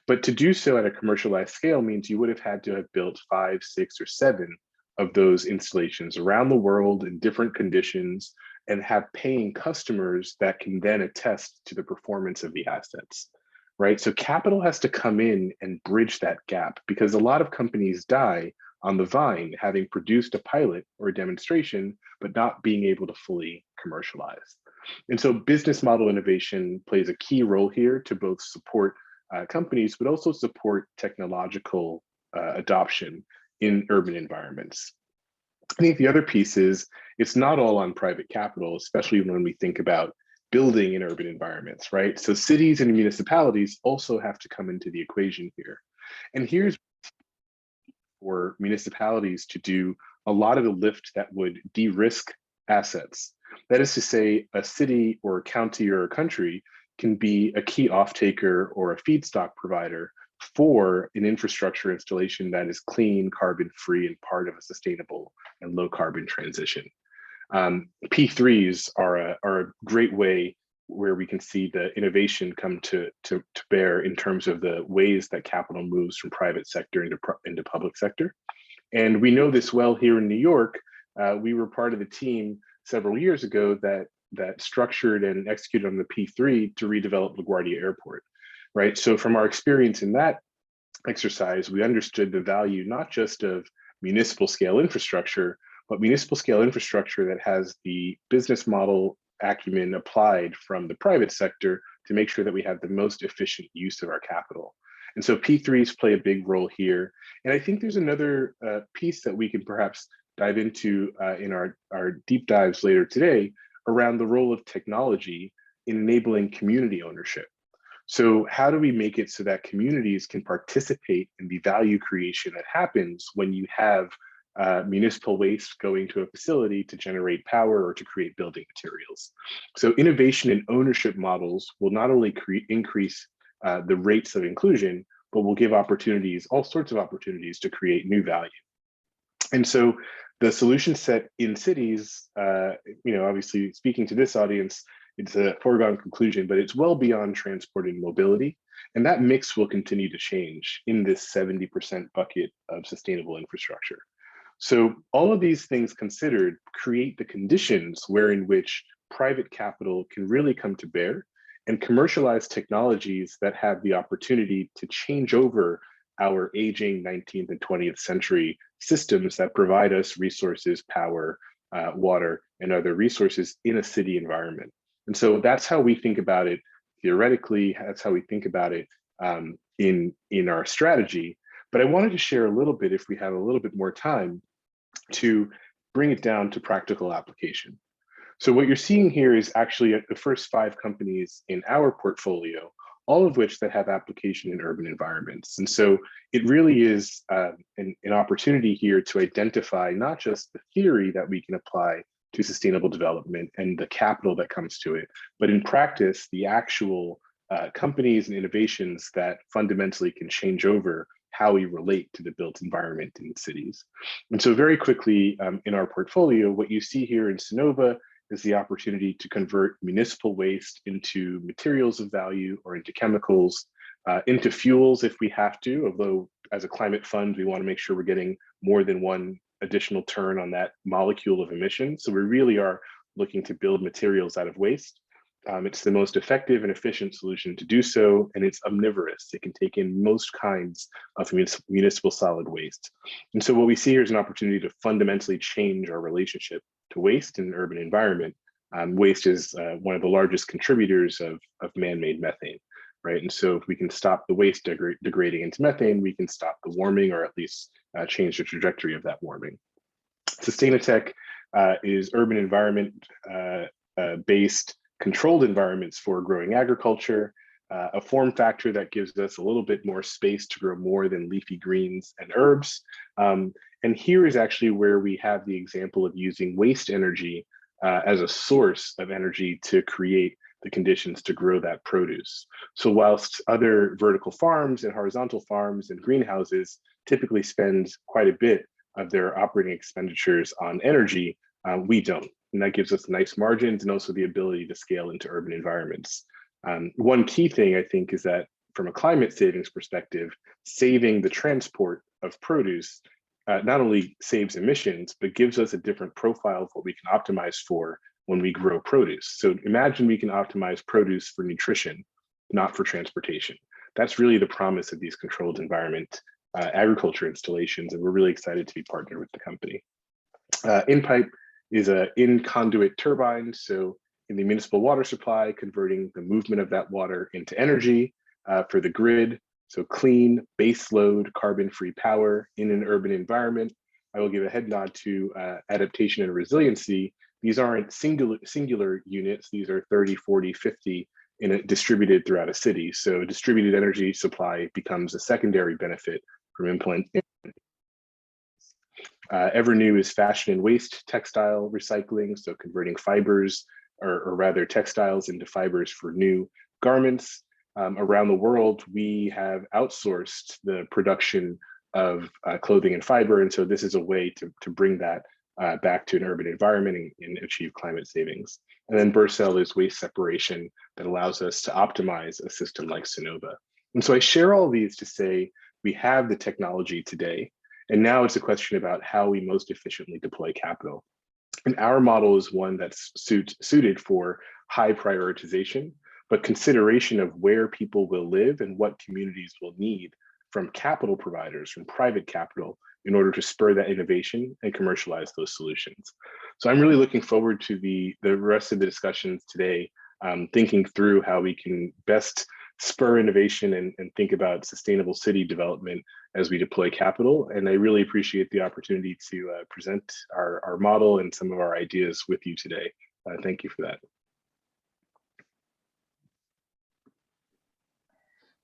But to do so at a commercialized scale means you would have had to have built 5, 6, or 7 of those installations around the world in different conditions, and have paying customers that can then attest to the performance of the assets, right? So capital has to come in and bridge that gap, because a lot of companies die on the vine, having produced a pilot or a demonstration, but not being able to fully commercialize. And so business model innovation plays a key role here to both support companies, but also support technological adoption in urban environments. I think the other piece is it's not all on private capital, especially when we think about building in urban environments, right? So cities and municipalities also have to come into the equation here. And here's for municipalities to do a lot of the lift that would de-risk assets. That is to say, a city or a county or a country can be a key off-taker or a feedstock provider for an infrastructure installation that is clean, carbon-free, and part of a sustainable and low-carbon transition. P3s are a great way where we can see the innovation come to bear in terms of the ways that capital moves from private sector into public sector. And we know this well here in New York. We were part of the team several years ago that structured and executed on the P3 to redevelop LaGuardia Airport, right? So from our experience in that exercise, we understood the value not just of municipal scale infrastructure, but municipal scale infrastructure that has the business model acumen applied from the private sector to make sure that we have the most efficient use of our capital. And so P3s play a big role here. And I think there's another piece that we can perhaps dive into in our deep dives later today around the role of technology in enabling community ownership. So how do we make it so that communities can participate in the value creation that happens when you have municipal waste going to a facility to generate power or to create building materials? So innovation and ownership models will not only increase the rates of inclusion, but will give opportunities, all sorts of opportunities to create new value. And so the solution set in cities, obviously speaking to this audience, it's a foregone conclusion, but it's well beyond transport and mobility. And that mix will continue to change in this 70% bucket of sustainable infrastructure. So all of these things considered create the conditions wherein which private capital can really come to bear and commercialize technologies that have the opportunity to change over our aging 19th and 20th century systems that provide us resources, power, water, and other resources in a city environment. And so that's how we think about it theoretically. That's how we think about it in our strategy. But I wanted to share a little bit, if we have a little bit more time, to bring it down to practical application. So what you're seeing here is actually the first 5 companies in our portfolio, all of which that have application in urban environments. And so it really is an opportunity here to identify not just the theory that we can apply to sustainable development and the capital that comes to it, but in practice, the actual companies and innovations that fundamentally can change over how we relate to the built environment in cities. And so very quickly in our portfolio, what you see here in Sonova is the opportunity to convert municipal waste into materials of value or into chemicals, into fuels if we have to, although as a climate fund, we want to make sure we're getting more than one additional turn on that molecule of emission. So we really are looking to build materials out of waste. It's the most effective and efficient solution to do so, and it's omnivorous. It can take in most kinds of municipal solid waste. And so what we see here is an opportunity to fundamentally change our relationship to waste in an urban environment. Waste is one of the largest contributors of man-made methane, right? And so if we can stop the waste degrading into methane, we can stop the warming, or at least change the trajectory of that warming. Sustainatech is urban environment based controlled environments for growing agriculture, a form factor that gives us a little bit more space to grow more than leafy greens and herbs. And here is actually where we have the example of using waste energy as a source of energy to create the conditions to grow that produce. So whilst other vertical farms and horizontal farms and greenhouses typically spend quite a bit of their operating expenditures on energy, we don't. And that gives us nice margins and also the ability to scale into urban environments. One key thing I think is that from a climate savings perspective, saving the transport of produce not only saves emissions, but gives us a different profile of what we can optimize for when we grow produce. So imagine we can optimize produce for nutrition, not for transportation. That's really the promise of these controlled environment agriculture installations, and we're really excited to be partnered with the company. InPipe is an in-conduit turbine. So in the municipal water supply, converting the movement of that water into energy for the grid. So clean, base load, carbon-free power in an urban environment. I will give a head nod to adaptation and resiliency. These aren't singular units. These are 30, 40, 50 distributed throughout a city. So distributed energy supply becomes a secondary benefit from implementing. Evernew is fashion and waste textile recycling, so converting fibers, or rather textiles, into fibers for new garments. Around the world, we have outsourced the production of clothing and fiber, and so this is a way to bring that back to an urban environment and achieve climate savings. And then Burcell is waste separation that allows us to optimize a system like Sonova. And so I share all these to say we have the technology today, and now it's a question about how we most efficiently deploy capital. And our model is one that's suited for high prioritization, but consideration of where people will live and what communities will need from capital providers, from private capital, in order to spur that innovation and commercialize those solutions. So I'm really looking forward to the rest of the discussions today, thinking through how we can best spur innovation and think about sustainable city development as we deploy capital. And I really appreciate the opportunity to present our model and some of our ideas with you today. Thank you for that.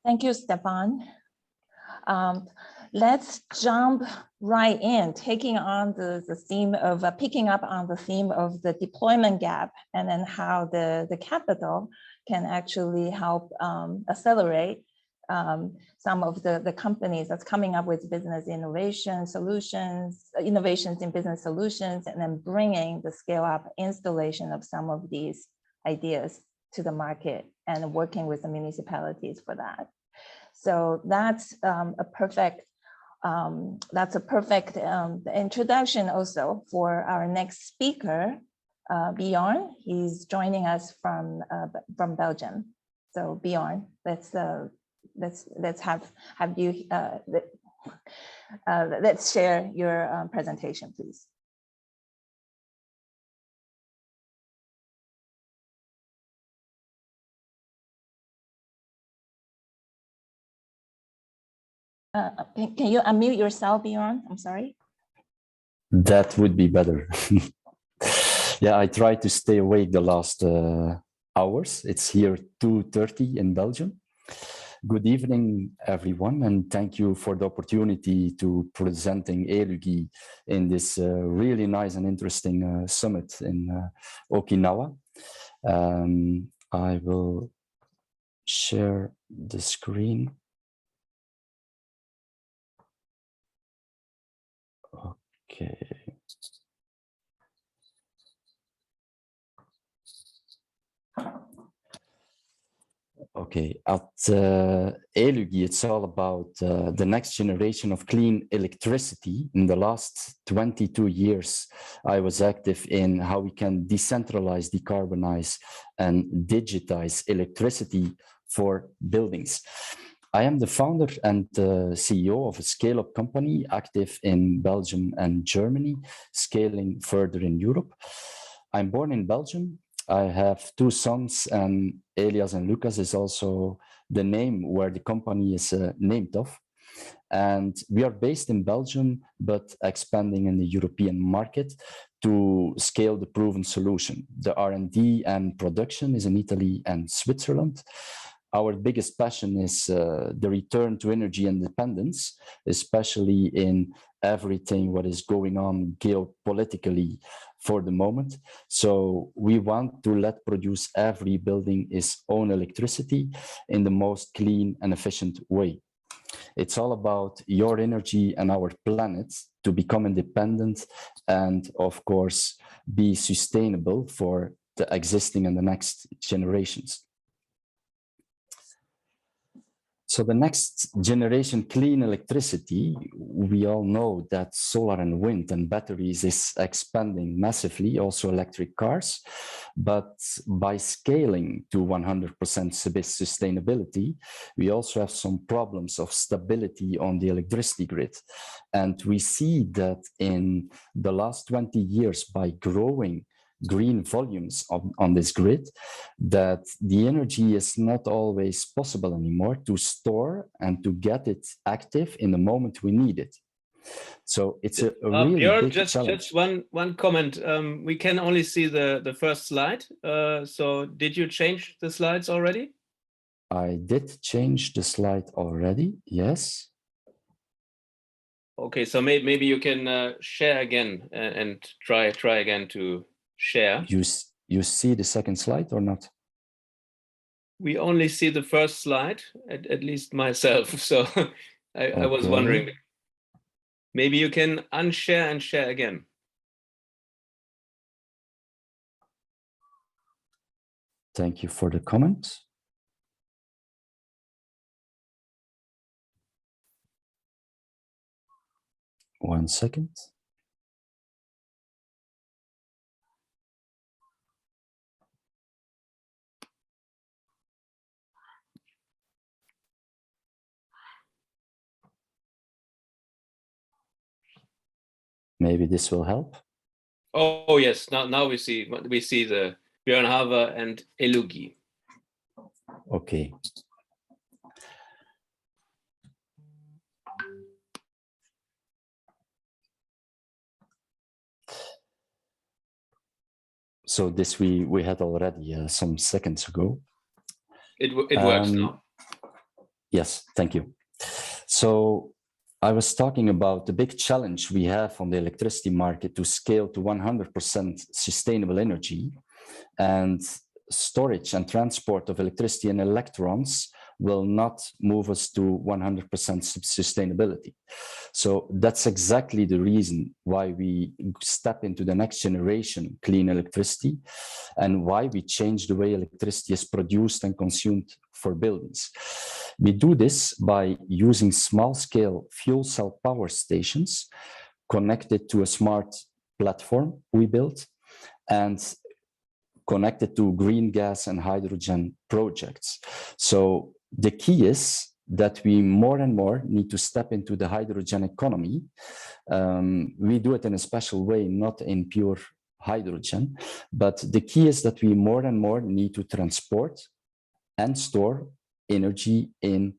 Thank you, Stephan. Let's jump right in, taking on the theme of picking up on the theme of the deployment gap, and then how the capital can actually help accelerate some of the companies that's coming up with business innovation solutions, innovations in business solutions, and then bringing the scale up installation of some of these ideas to the market and working with the municipalities for that. So that's a perfect introduction also for our next speaker, Bjorn. He's joining us from Belgium. So Bjorn, let's have you let's share your presentation, please. Can you unmute yourself, Bjorn? I'm sorry. That would be better. Yeah, I tried to stay awake the last hours. It's here 2:30 in Belgium. Good evening, everyone, and thank you for the opportunity to presenting ELUGI in this really nice and interesting summit in Okinawa. I will share the screen. Okay. Okay, at ELUGI, it's all about the next generation of clean electricity. In the last 22 years, I was active in how we can decentralize, decarbonize, and digitize electricity for buildings. I am the founder and CEO of a scale-up company active in Belgium and Germany, scaling further in Europe. I'm born in Belgium. I have two sons, and Elias and Lucas is also the name where the company is named of. And we are based in Belgium, but expanding in the European market to scale the proven solution. The R&D and production is in Italy and Switzerland. Our biggest passion is the return to energy independence, especially in everything what is going on geopolitically for the moment. So we want to let produce every building its own electricity in the most clean and efficient way. It's all about your energy and our planet to become independent and, of course, be sustainable for the existing and the next generations. So the next generation clean electricity, we all know that solar and wind and batteries is expanding massively, also electric cars. But by scaling to 100% sustainability, we also have some problems of stability on the electricity grid. And we see that in the last 20 years, by growing green volumes on this grid, that the energy is not always possible anymore to store and to get it active in the moment we need it. So it's a really Björn, big challenge. Just one comment. We can only see the first slide. So did you change the slides already? I did change the slide already, yes. Okay, so maybe you can share again and try again to share. You see the second slide or not? We only see the first slide, at least myself. So I was wondering, maybe you can unshare and share again. Thank you for the comment. One second. Maybe this will help. Oh yes, now we see the Björn Haver and ELUGI. Okay. So this we had already some seconds ago. It works now. Yes, thank you. So I was talking about the big challenge we have on the electricity market to scale to 100% sustainable energy, and storage and transport of electricity and electrons will not move us to 100% sustainability. So that's exactly the reason why we step into the next generation clean electricity and why we change the way electricity is produced and consumed for buildings. We do this by using small-scale fuel cell power stations connected to a smart platform we built and connected to green gas and hydrogen projects. So the key is that we more and more need to step into the hydrogen economy. We do it in a special way, not in pure hydrogen, but the key is that we more and more need to transport and store energy in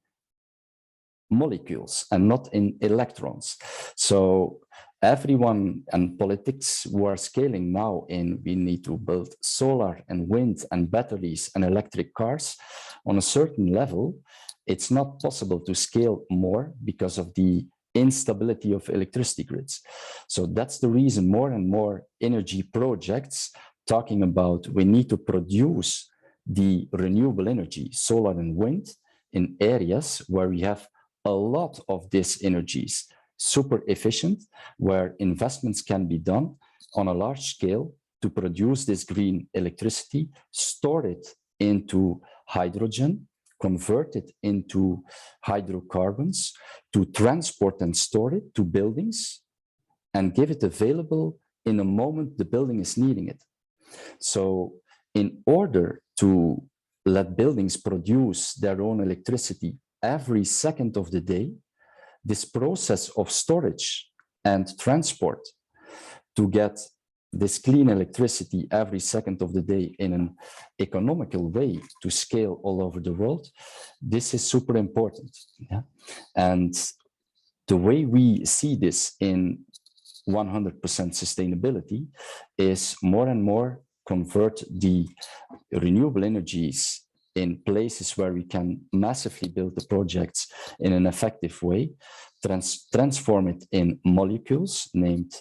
molecules and not in electrons. So everyone and politics who are scaling now in, we need to build solar and wind and batteries and electric cars on a certain level. It's not possible to scale more because of the instability of electricity grids. So that's the reason more and more energy projects talking about we need to produce the renewable energy, solar and wind, in areas where we have a lot of these energies, super efficient, where investments can be done on a large scale to produce this green electricity, store it into hydrogen, convert it into hydrocarbons, to transport and store it to buildings, and give it available in a moment the building is needing it. So in order to let buildings produce their own electricity every second of the day, this process of storage and transport to get this clean electricity every second of the day in an economical way to scale all over the world, this is super important. Yeah? And the way we see this in 100% sustainability is more and more convert the renewable energies in places where we can massively build the projects in an effective way, transform it in molecules named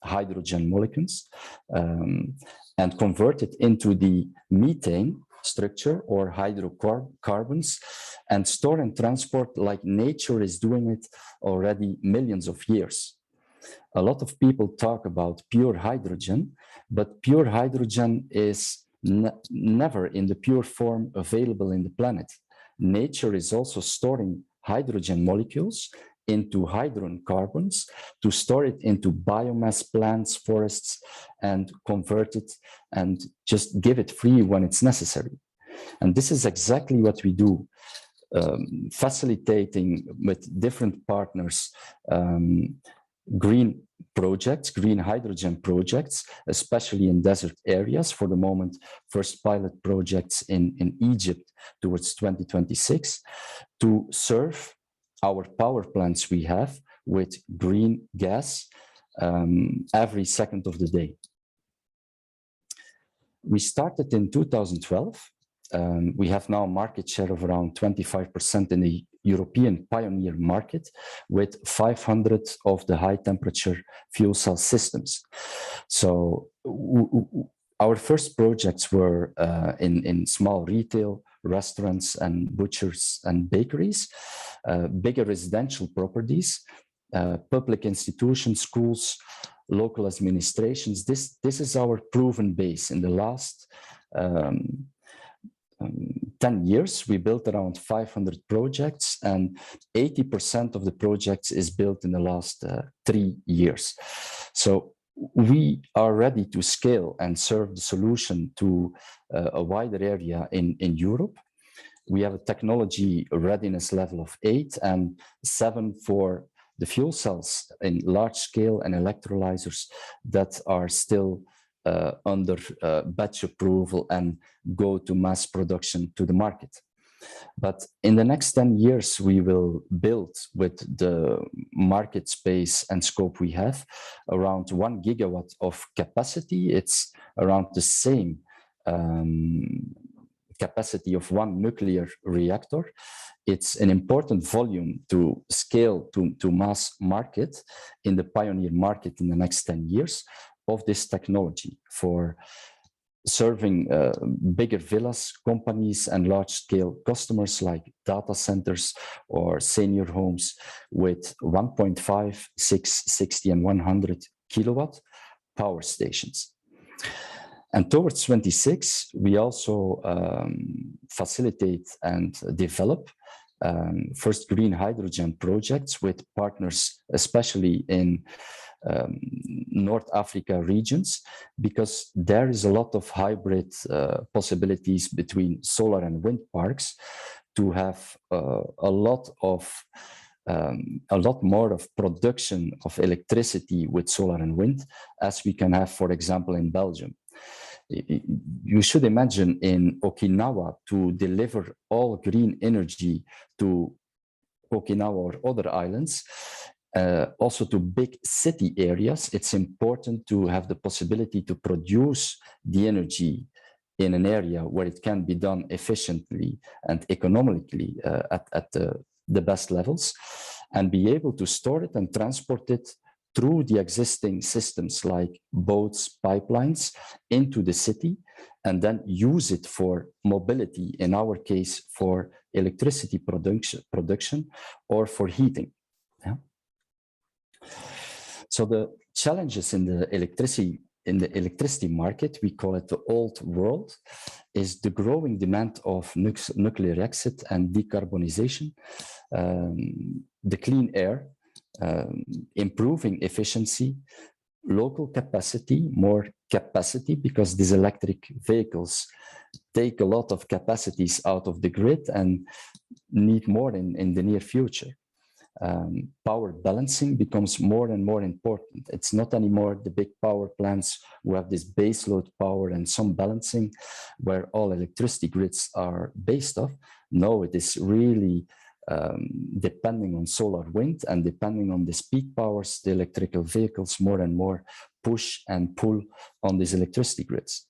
hydrogen molecules, and convert it into the methane structure or hydrocarbons, and store and transport like nature is doing it already millions of years. A lot of people talk about pure hydrogen, but pure hydrogen is never in the pure form available in the planet. Nature is also storing hydrogen molecules into hydrocarbons to store it into biomass plants, forests, and convert it and just give it free when it's necessary. And this is exactly what we do, facilitating with different partners green projects, green hydrogen projects, especially in desert areas. For the moment, first pilot projects in Egypt towards 2026 to serve our power plants we have with green gas every second of the day. We started in 2012. We have now a market share of around 25% in the European pioneer market with 500 of the high temperature fuel cell systems. So our first projects were in small retail, restaurants and butchers and bakeries, bigger residential properties, public institutions, schools, local administrations. This is our proven base. In the last 10 years, we built around 500 projects, and 80% of the projects is built in the last 3 years. So we are ready to scale and serve the solution to a wider area in Europe. We have a technology readiness level of 8 and 7 for the fuel cells in large scale and electrolyzers that are still under batch approval and go to mass production to the market. But in the next 10 years, we will build with the market space and scope we have around 1 gigawatt of capacity. It's around the same capacity of 1 nuclear reactor. It's an important volume to scale to mass market in the pioneer market in the next 10 years of this technology for serving bigger villas, companies, and large-scale customers like data centers or senior homes with 1.5, 6, 60, and 100 kilowatt power stations. And towards 26, we also facilitate and develop first green hydrogen projects with partners, especially in North Africa regions, because there is a lot of hybrid possibilities between solar and wind parks to have a lot more of production of electricity with solar and wind, as we can have, for example, in Belgium. You should imagine in Okinawa to deliver all green energy to Okinawa or other islands, also to big city areas, it's important to have the possibility to produce the energy in an area where it can be done efficiently and economically at the best levels, and be able to store it and transport it through the existing systems like boats, pipelines into the city, and then use it for mobility, in our case, for electricity production or for heating. Yeah. So the challenges in the electricity market, we call it the old world, is the growing demand of nuclear exit and decarbonization, the clean air, improving efficiency, local capacity, more capacity, because these electric vehicles take a lot of capacities out of the grid and need more in the near future. Power balancing becomes more and more important. It's not anymore the big power plants who have this baseload power and some balancing where all electricity grids are based off. No, it is really depending on solar, wind, and depending on these peak powers, the electrical vehicles more and more push and pull on these electricity grids.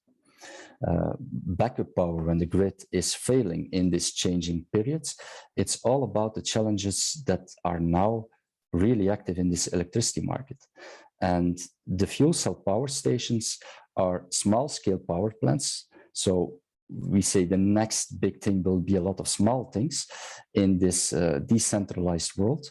Backup power when the grid is failing in these changing periods. It's all about the challenges that are now really active in this electricity market. And the fuel cell power stations are small scale power plants. So we say the next big thing will be a lot of small things in this decentralized world,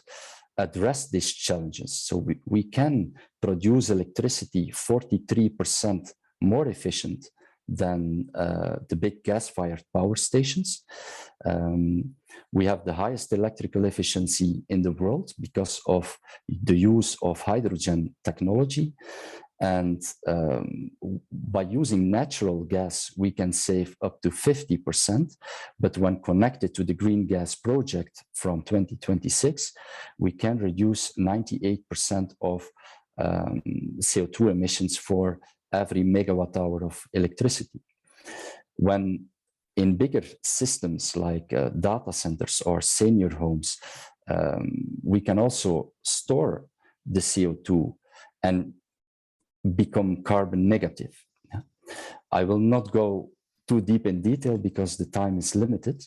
address these challenges. So we can produce electricity 43% more efficient than the big gas-fired power stations. We have the highest electrical efficiency in the world because of the use of hydrogen technology. And by using natural gas, we can save up to 50%. But when connected to the green gas project from 2026, we can reduce 98% of CO2 emissions for every megawatt hour of electricity. When in bigger systems like data centers or senior homes, we can also store the CO2 and become carbon negative. I will not go too deep in detail because the time is limited,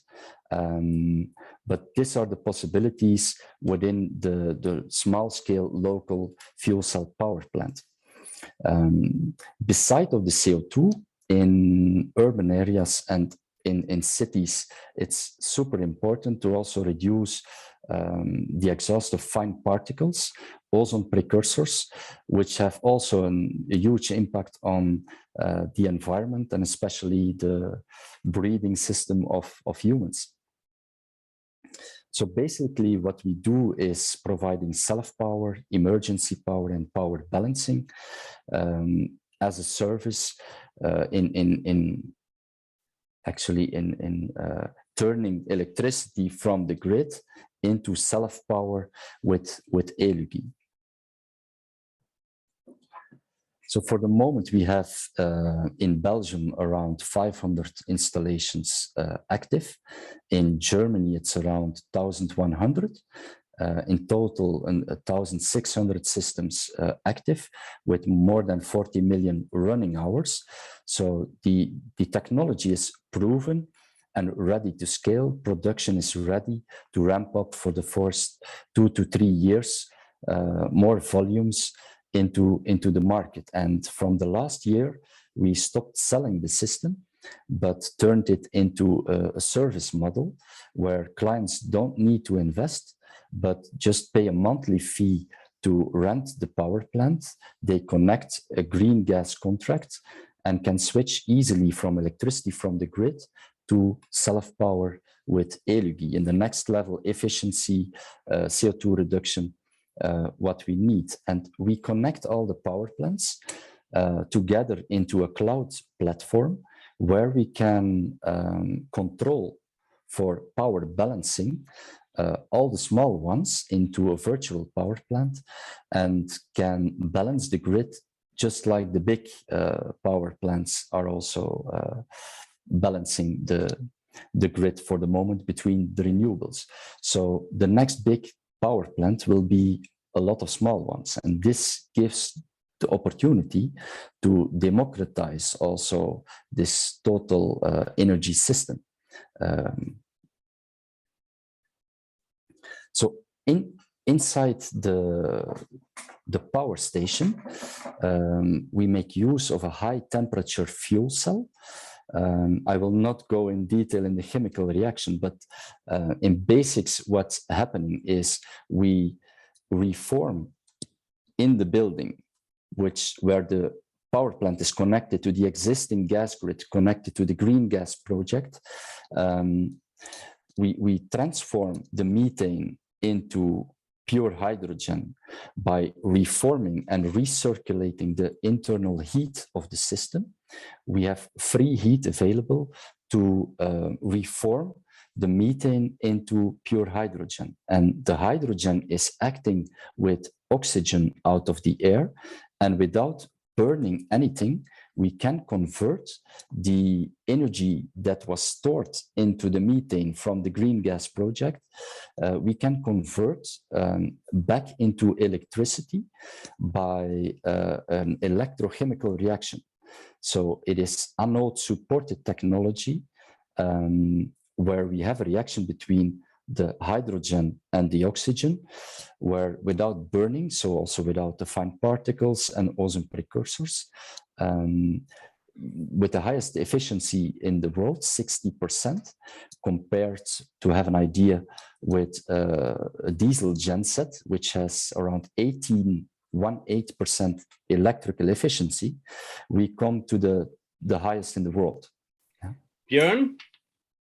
but these are the possibilities within the small scale local fuel cell power plant. Beside of the CO2 in urban areas and in cities, it's super important to also reduce the exhaust of fine particles, ozone precursors, which have also a huge impact on the environment and especially the breathing system of humans. So basically what we do is providing self-power, emergency power, and power balancing as a service in turning electricity from the grid into self-power with Elugi. So for the moment, we have in Belgium around 500 installations active. In Germany, it's around 1,100. In total, 1,600 systems active with more than 40 million running hours. So the technology is proven and ready to scale. Production is ready to ramp up for the first 2 to 3 years, more volumes into the market. And from the last year, we stopped selling the system, but turned it into a service model where clients don't need to invest, but just pay a monthly fee to rent the power plant. They connect a green gas contract and can switch easily from electricity from the grid to self-power with Elugi. In the next level, efficiency, CO2 reduction, what we need. And we connect all the power plants together into a cloud platform where we can control for power balancing all the small ones into a virtual power plant and can balance the grid just like the big power plants are also balancing the grid for the moment between the renewables. So the next big power plant will be a lot of small ones, and this gives the opportunity to democratize also this total energy system. So inside the power station, we make use of a high temperature fuel cell. I will not go in detail in the chemical reaction, but in basics, what's happening is we reform in the building, where the power plant is connected to the existing gas grid, connected to the green gas project. We transform the methane into pure hydrogen by reforming and recirculating the internal heat of the system. We have free heat available to reform the methane into pure hydrogen. And the hydrogen is acting with oxygen out of the air, and without burning anything, we can convert the energy that was stored into the methane from the green gas project. We can convert back into electricity by an electrochemical reaction. So it is anode supported technology, where we have a reaction between the hydrogen and the oxygen, where without burning, so also without the fine particles and ozone precursors, with the highest efficiency in the world, 60%, compared to have an idea with a diesel genset, which has around 18% electrical efficiency, we come to the highest in the world. Yeah. Björn?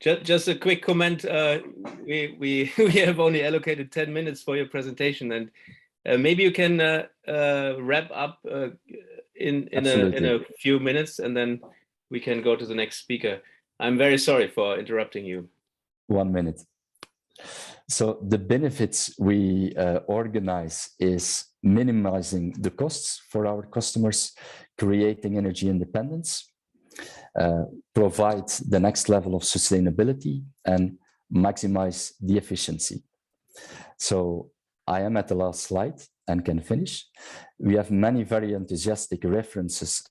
Just a quick comment. We have only allocated 10 minutes for your presentation, and maybe you can wrap up in a few minutes, and then we can go to the next speaker. I'm very sorry for interrupting you. 1 minute. So the benefits we organize is minimizing the costs for our customers, creating energy independence, provide the next level of sustainability, and maximize the efficiency. So I am at the last slide and can finish. We have many very enthusiastic references.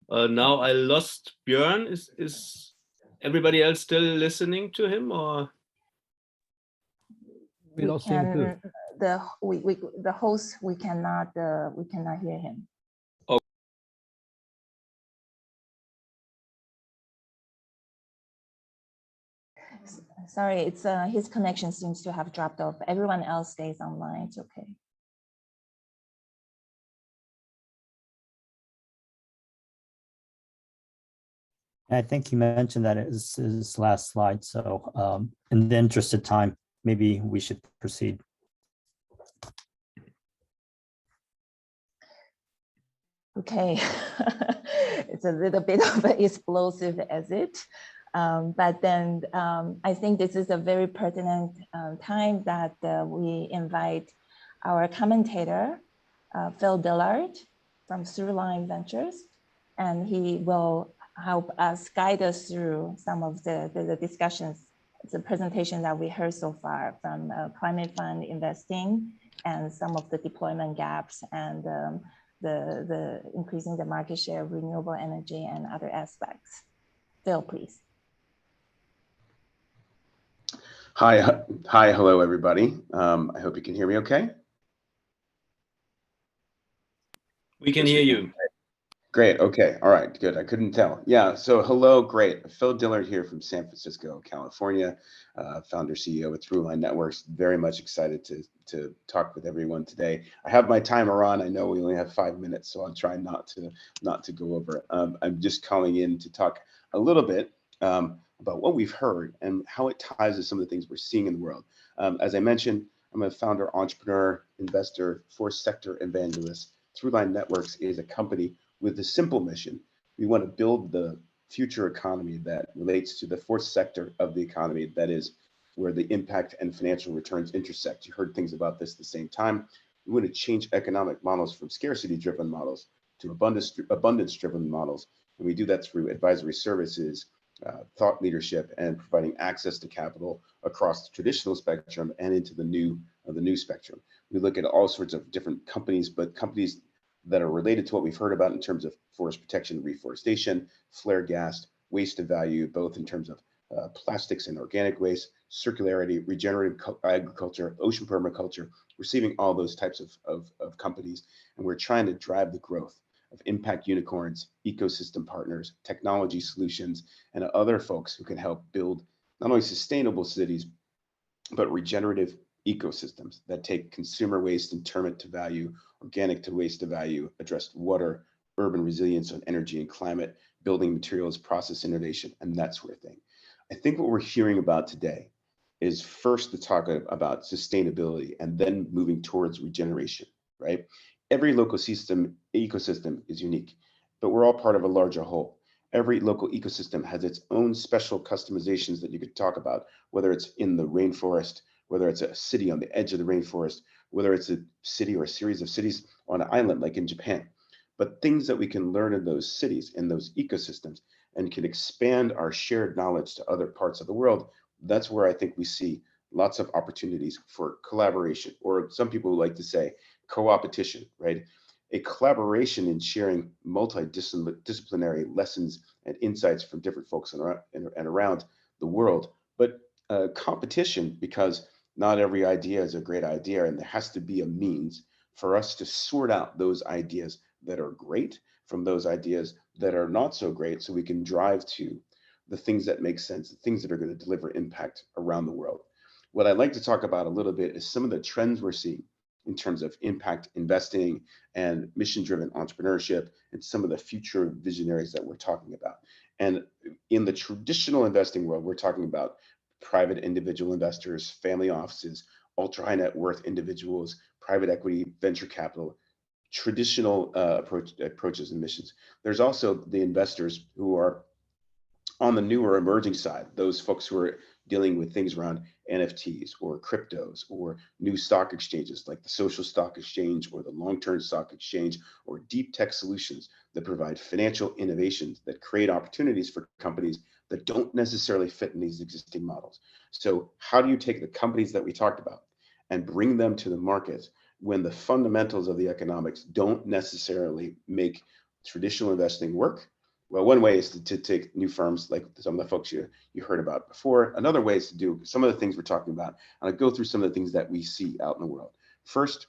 Now I lost Björn. Is everybody else still listening to him, or? We lost him too. The host, we cannot hear him. Oh. Sorry, it's his connection seems to have dropped off. Everyone else stays online. It's okay. I think you mentioned that it is his last slide. So in the interest of time, maybe we should proceed. Okay, it's a little bit of an explosive exit, but then I think this is a very pertinent time that we invite our commentator, Phil Dillard from Throughline Ventures, and he will help us guide us through some of the discussions, the presentation that we heard so far from climate fund investing and some of the deployment gaps and the increasing the market share of renewable energy and other aspects. Phil, please. Hi, hello, everybody. I hope you can hear me okay. We can hear you. Great. Okay. All right. Good. I couldn't tell. Yeah. So hello. Great. Phil Dillard here from San Francisco, California, founder, CEO with Throughline Networks. Very much excited to talk with everyone today. I have my timer on. I know we only have 5 minutes, so I'll try not to go over. I'm just calling in to talk a little bit about what we've heard and how it ties to some of the things we're seeing in the world. As I mentioned, I'm a founder, entrepreneur, investor, forest sector evangelist. Throughline Networks is a company with a simple mission. We want to build the future economy that relates to the fourth sector of the economy, that is where the impact and financial returns intersect. You heard things about this at the same time. We want to change economic models from scarcity-driven models to abundance-driven models. And we do that through advisory services, thought leadership, and providing access to capital across the traditional spectrum and into the new spectrum. We look at all sorts of different companies, but companies that are related to what we've heard about in terms of forest protection, reforestation, flare gas, waste to value, both in terms of plastics and organic waste, circularity, regenerative agriculture, ocean permaculture. We're seeing all those types of companies, and we're trying to drive the growth of impact unicorns, ecosystem partners, technology solutions, and other folks who can help build not only sustainable cities, but regenerative ecosystems that take consumer waste and turn it to value, organic to waste to value, address water, urban resilience on energy and climate, building materials, process innovation, and that sort of thing. I think what we're hearing about today is first the talk about sustainability and then moving towards regeneration, right? Every local ecosystem is unique, but we're all part of a larger whole. Every local ecosystem has its own special customizations that you could talk about, whether it's in the rainforest, whether it's a city on the edge of the rainforest, whether it's a city or a series of cities on an island like in Japan. But things that we can learn in those cities, in those ecosystems, and can expand our shared knowledge to other parts of the world, that's where I think we see lots of opportunities for collaboration, or some people like to say co-opetition, right? A collaboration in sharing multidisciplinary lessons and insights from different folks and around the world, but competition, because not every idea is a great idea, and there has to be a means for us to sort out those ideas that are great from those ideas that are not so great, so we can drive to the things that make sense, the things that are going to deliver impact around the world. What I'd like to talk about a little bit is some of the trends we're seeing in terms of impact investing and mission-driven entrepreneurship, and some of the future visionaries that we're talking about. And in the traditional investing world, we're talking about private individual investors, family offices, ultra high net worth individuals, private equity, venture capital, traditional approaches and missions. There's also the investors who are on the newer emerging side, those folks who are dealing with things around NFTs or cryptos or new stock exchanges like the social stock exchange or the long-term stock exchange, or deep tech solutions that provide financial innovations that create opportunities for companies that don't necessarily fit in these existing models. So how do you take the companies that we talked about and bring them to the market when the fundamentals of the economics don't necessarily make traditional investing work? Well, one way is to take new firms like some of the folks you heard about before. Another way is to do some of the things we're talking about. And I'll go through some of the things that we see out in the world. First,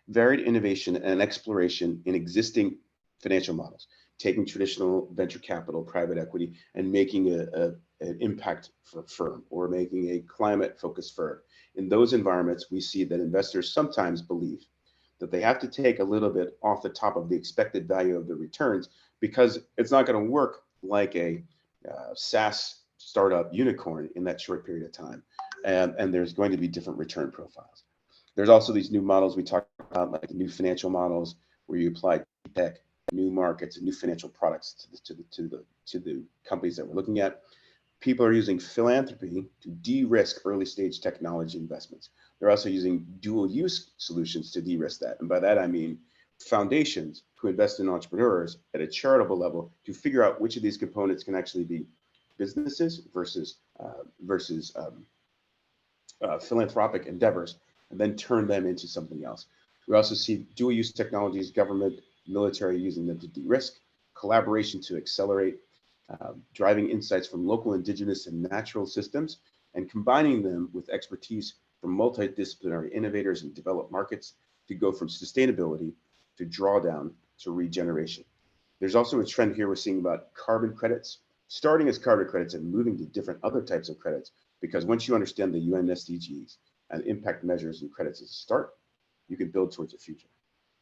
varied innovation and exploration in existing financial models, taking traditional venture capital, private equity, and making an impact firm or making a climate-focused firm. In those environments, we see that investors sometimes believe that they have to take a little bit off the top of the expected value of the returns, because it's not going to work like a SaaS startup unicorn in that short period of time. And there's going to be different return profiles. There's also these new models we talked about, like the new financial models, where you apply tech, new markets, and new financial products to the companies that we're looking at. People are using philanthropy to de-risk early stage technology investments. They're also using dual use solutions to de-risk that. And by that, I mean foundations who invest in entrepreneurs at a charitable level to figure out which of these components can actually be businesses versus philanthropic endeavors, and then turn them into something else. We also see dual use technologies, government, military using them to de-risk, collaboration to accelerate, driving insights from local, indigenous, and natural systems, and combining them with expertise from multidisciplinary innovators in developed markets to go from sustainability to drawdown to regeneration. There's also a trend here we're seeing about carbon credits, starting as carbon credits and moving to different other types of credits, because once you understand the UN SDGs and impact measures and credits as a start, you can build towards a future.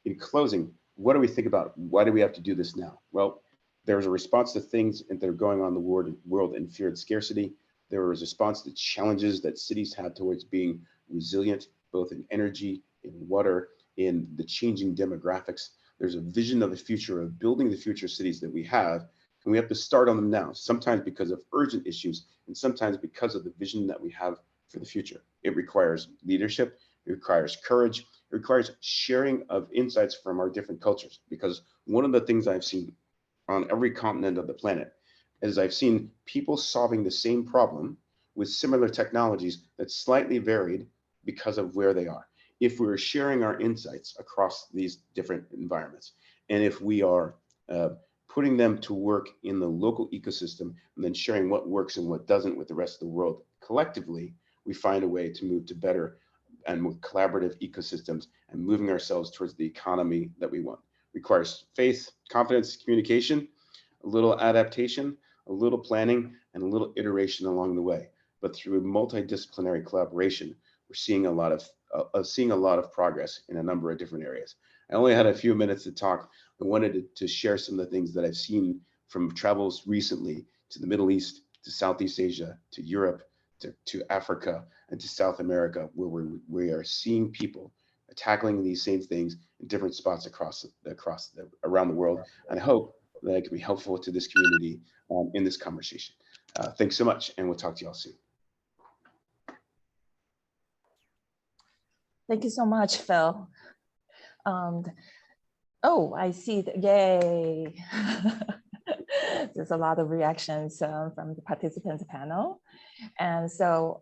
In closing, what do we think about? Why do we have to do this now? Well, there was a response to things that are going on in the world in feared scarcity. There was a response to challenges that cities had towards being resilient, both in energy, in water, in the changing demographics. There's a vision of the future of building the future cities that we have And we have to start on them now, sometimes because of urgent issues and sometimes because of the vision that we have for the future. It requires leadership, it requires courage, it requires sharing of insights from our different cultures. Because one of the things I've seen on every continent of the planet is I've seen people solving the same problem with similar technologies that's slightly varied because of where they are. If we're sharing our insights across these different environments, and if we are putting them to work in the local ecosystem and then sharing what works and what doesn't with the rest of the world, collectively, we find a way to move to better and more collaborative ecosystems and moving ourselves towards the economy that we want. Requires faith, confidence, communication, a little adaptation, a little planning, and a little iteration along the way. But through multidisciplinary collaboration, we're seeing a lot of progress in a number of different areas. I only had a few minutes to talk. I wanted to share some of the things that I've seen from travels recently to the Middle East, to Southeast Asia, to Europe, to Africa, and to South America, where we are seeing people tackling these same things in different spots around the world. And I hope that it can be helpful to this community in this conversation. Thanks so much, and we'll talk to you all soon. Thank you so much, Phil. Oh, I see. Yay. There's a lot of reactions from the participants panel. And so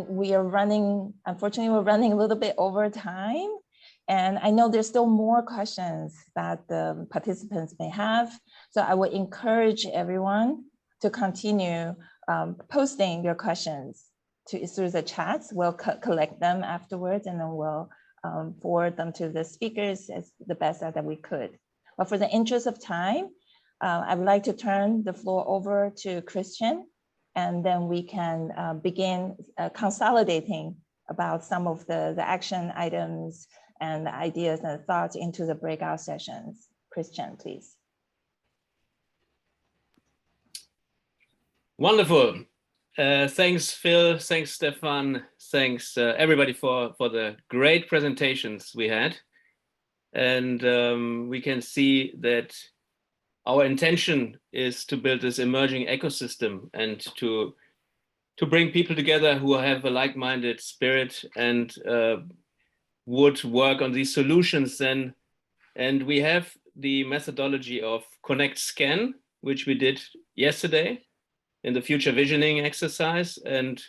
we are running, unfortunately, we're running a little bit over time. And I know there's still more questions that the participants may have. So I would encourage everyone to continue posting your questions through the chats. We'll collect them afterwards, and then we'll forward them to the speakers as the best that we could. But for the interest of time, I would like to turn the floor over to Christian, and then we can begin consolidating about some of the action items and the ideas and thoughts into the breakout sessions. Christian, please. Wonderful. Thanks, Phil. Thanks, Stephan. Thanks, everybody, for the great presentations we had. And we can see that our intention is to build this emerging ecosystem and to bring people together who have a like-minded spirit and would work on these solutions then. And we have the methodology of Connect Scan, which we did yesterday in the future visioning exercise, and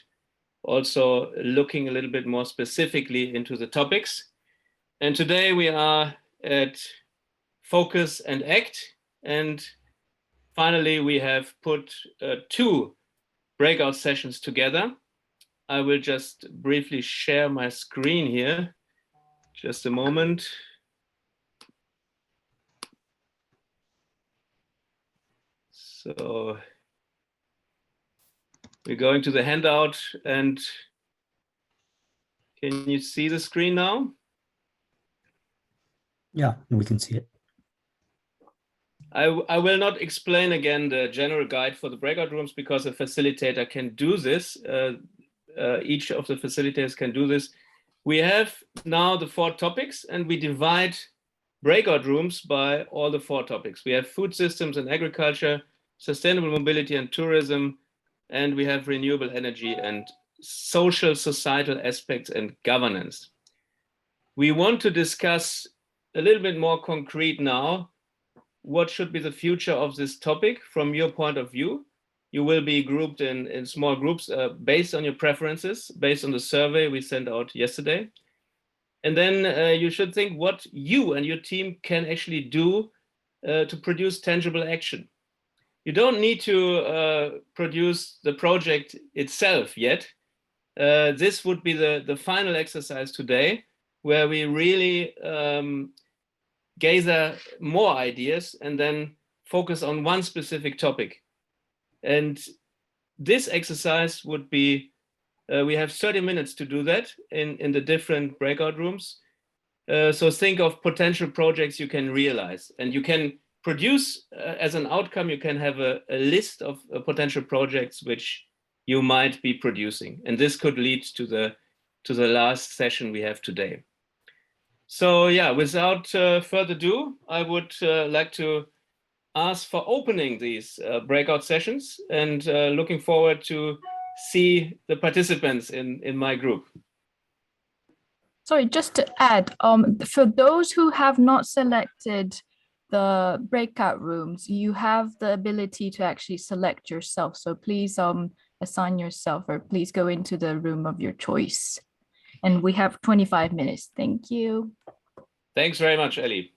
also looking a little bit more specifically into the topics. And today we are at Focus and Act. And finally, we have put 2 breakout sessions together. I will just briefly share my screen here. Just a moment. So we're going to the handout, and can you see the screen now? Yeah, we can see it. I will not explain again the general guide for the breakout rooms because a facilitator can do this. Each of the facilitators can do this. We have now the 4 topics, and we divide breakout rooms by all the 4 topics. We have food systems and agriculture, sustainable mobility and tourism, and we have renewable energy and social societal aspects and governance. We want to discuss a little bit more concrete now. What should be the future of this topic from your point of view? You will be grouped in small groups based on your preferences, based on the survey we sent out yesterday. And then you should think what you and your team can actually do to produce tangible action. You don't need to produce the project itself yet. This would be the final exercise today, where we really gather more ideas and then focus on one specific topic. And this exercise would be, we have 30 minutes to do that in the different breakout rooms. So think of potential projects you can realize, and you can produce as an outcome, you can have a list of potential projects which you might be producing. And this could lead to the last session we have today. So yeah, without further ado, I would like to us for opening these breakout sessions, and looking forward to see the participants in my group. Sorry, just to add, for those who have not selected the breakout rooms, you have the ability to actually select yourself. So please assign yourself, or please go into the room of your choice. And we have 25 minutes. Thank you. Thanks very much, Ellie.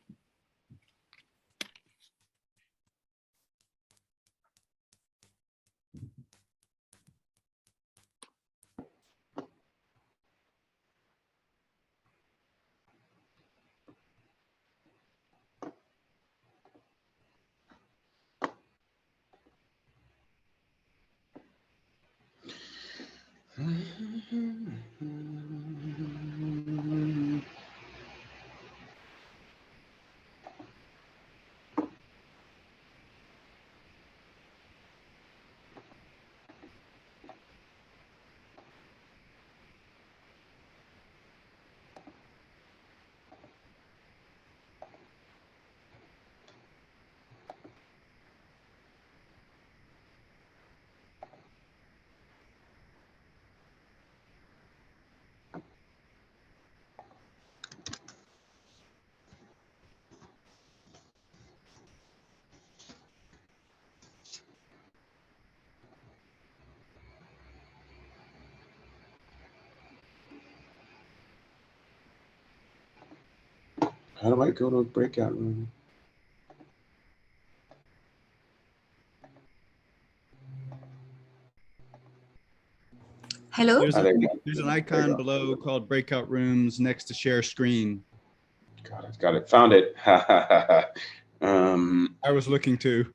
How do I go to a breakout room? Hello? Oh, there you go. There's an There you icon go. below called breakout rooms next to share screen. Got it. Got it. Found it. I was looking too.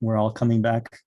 We're all coming back.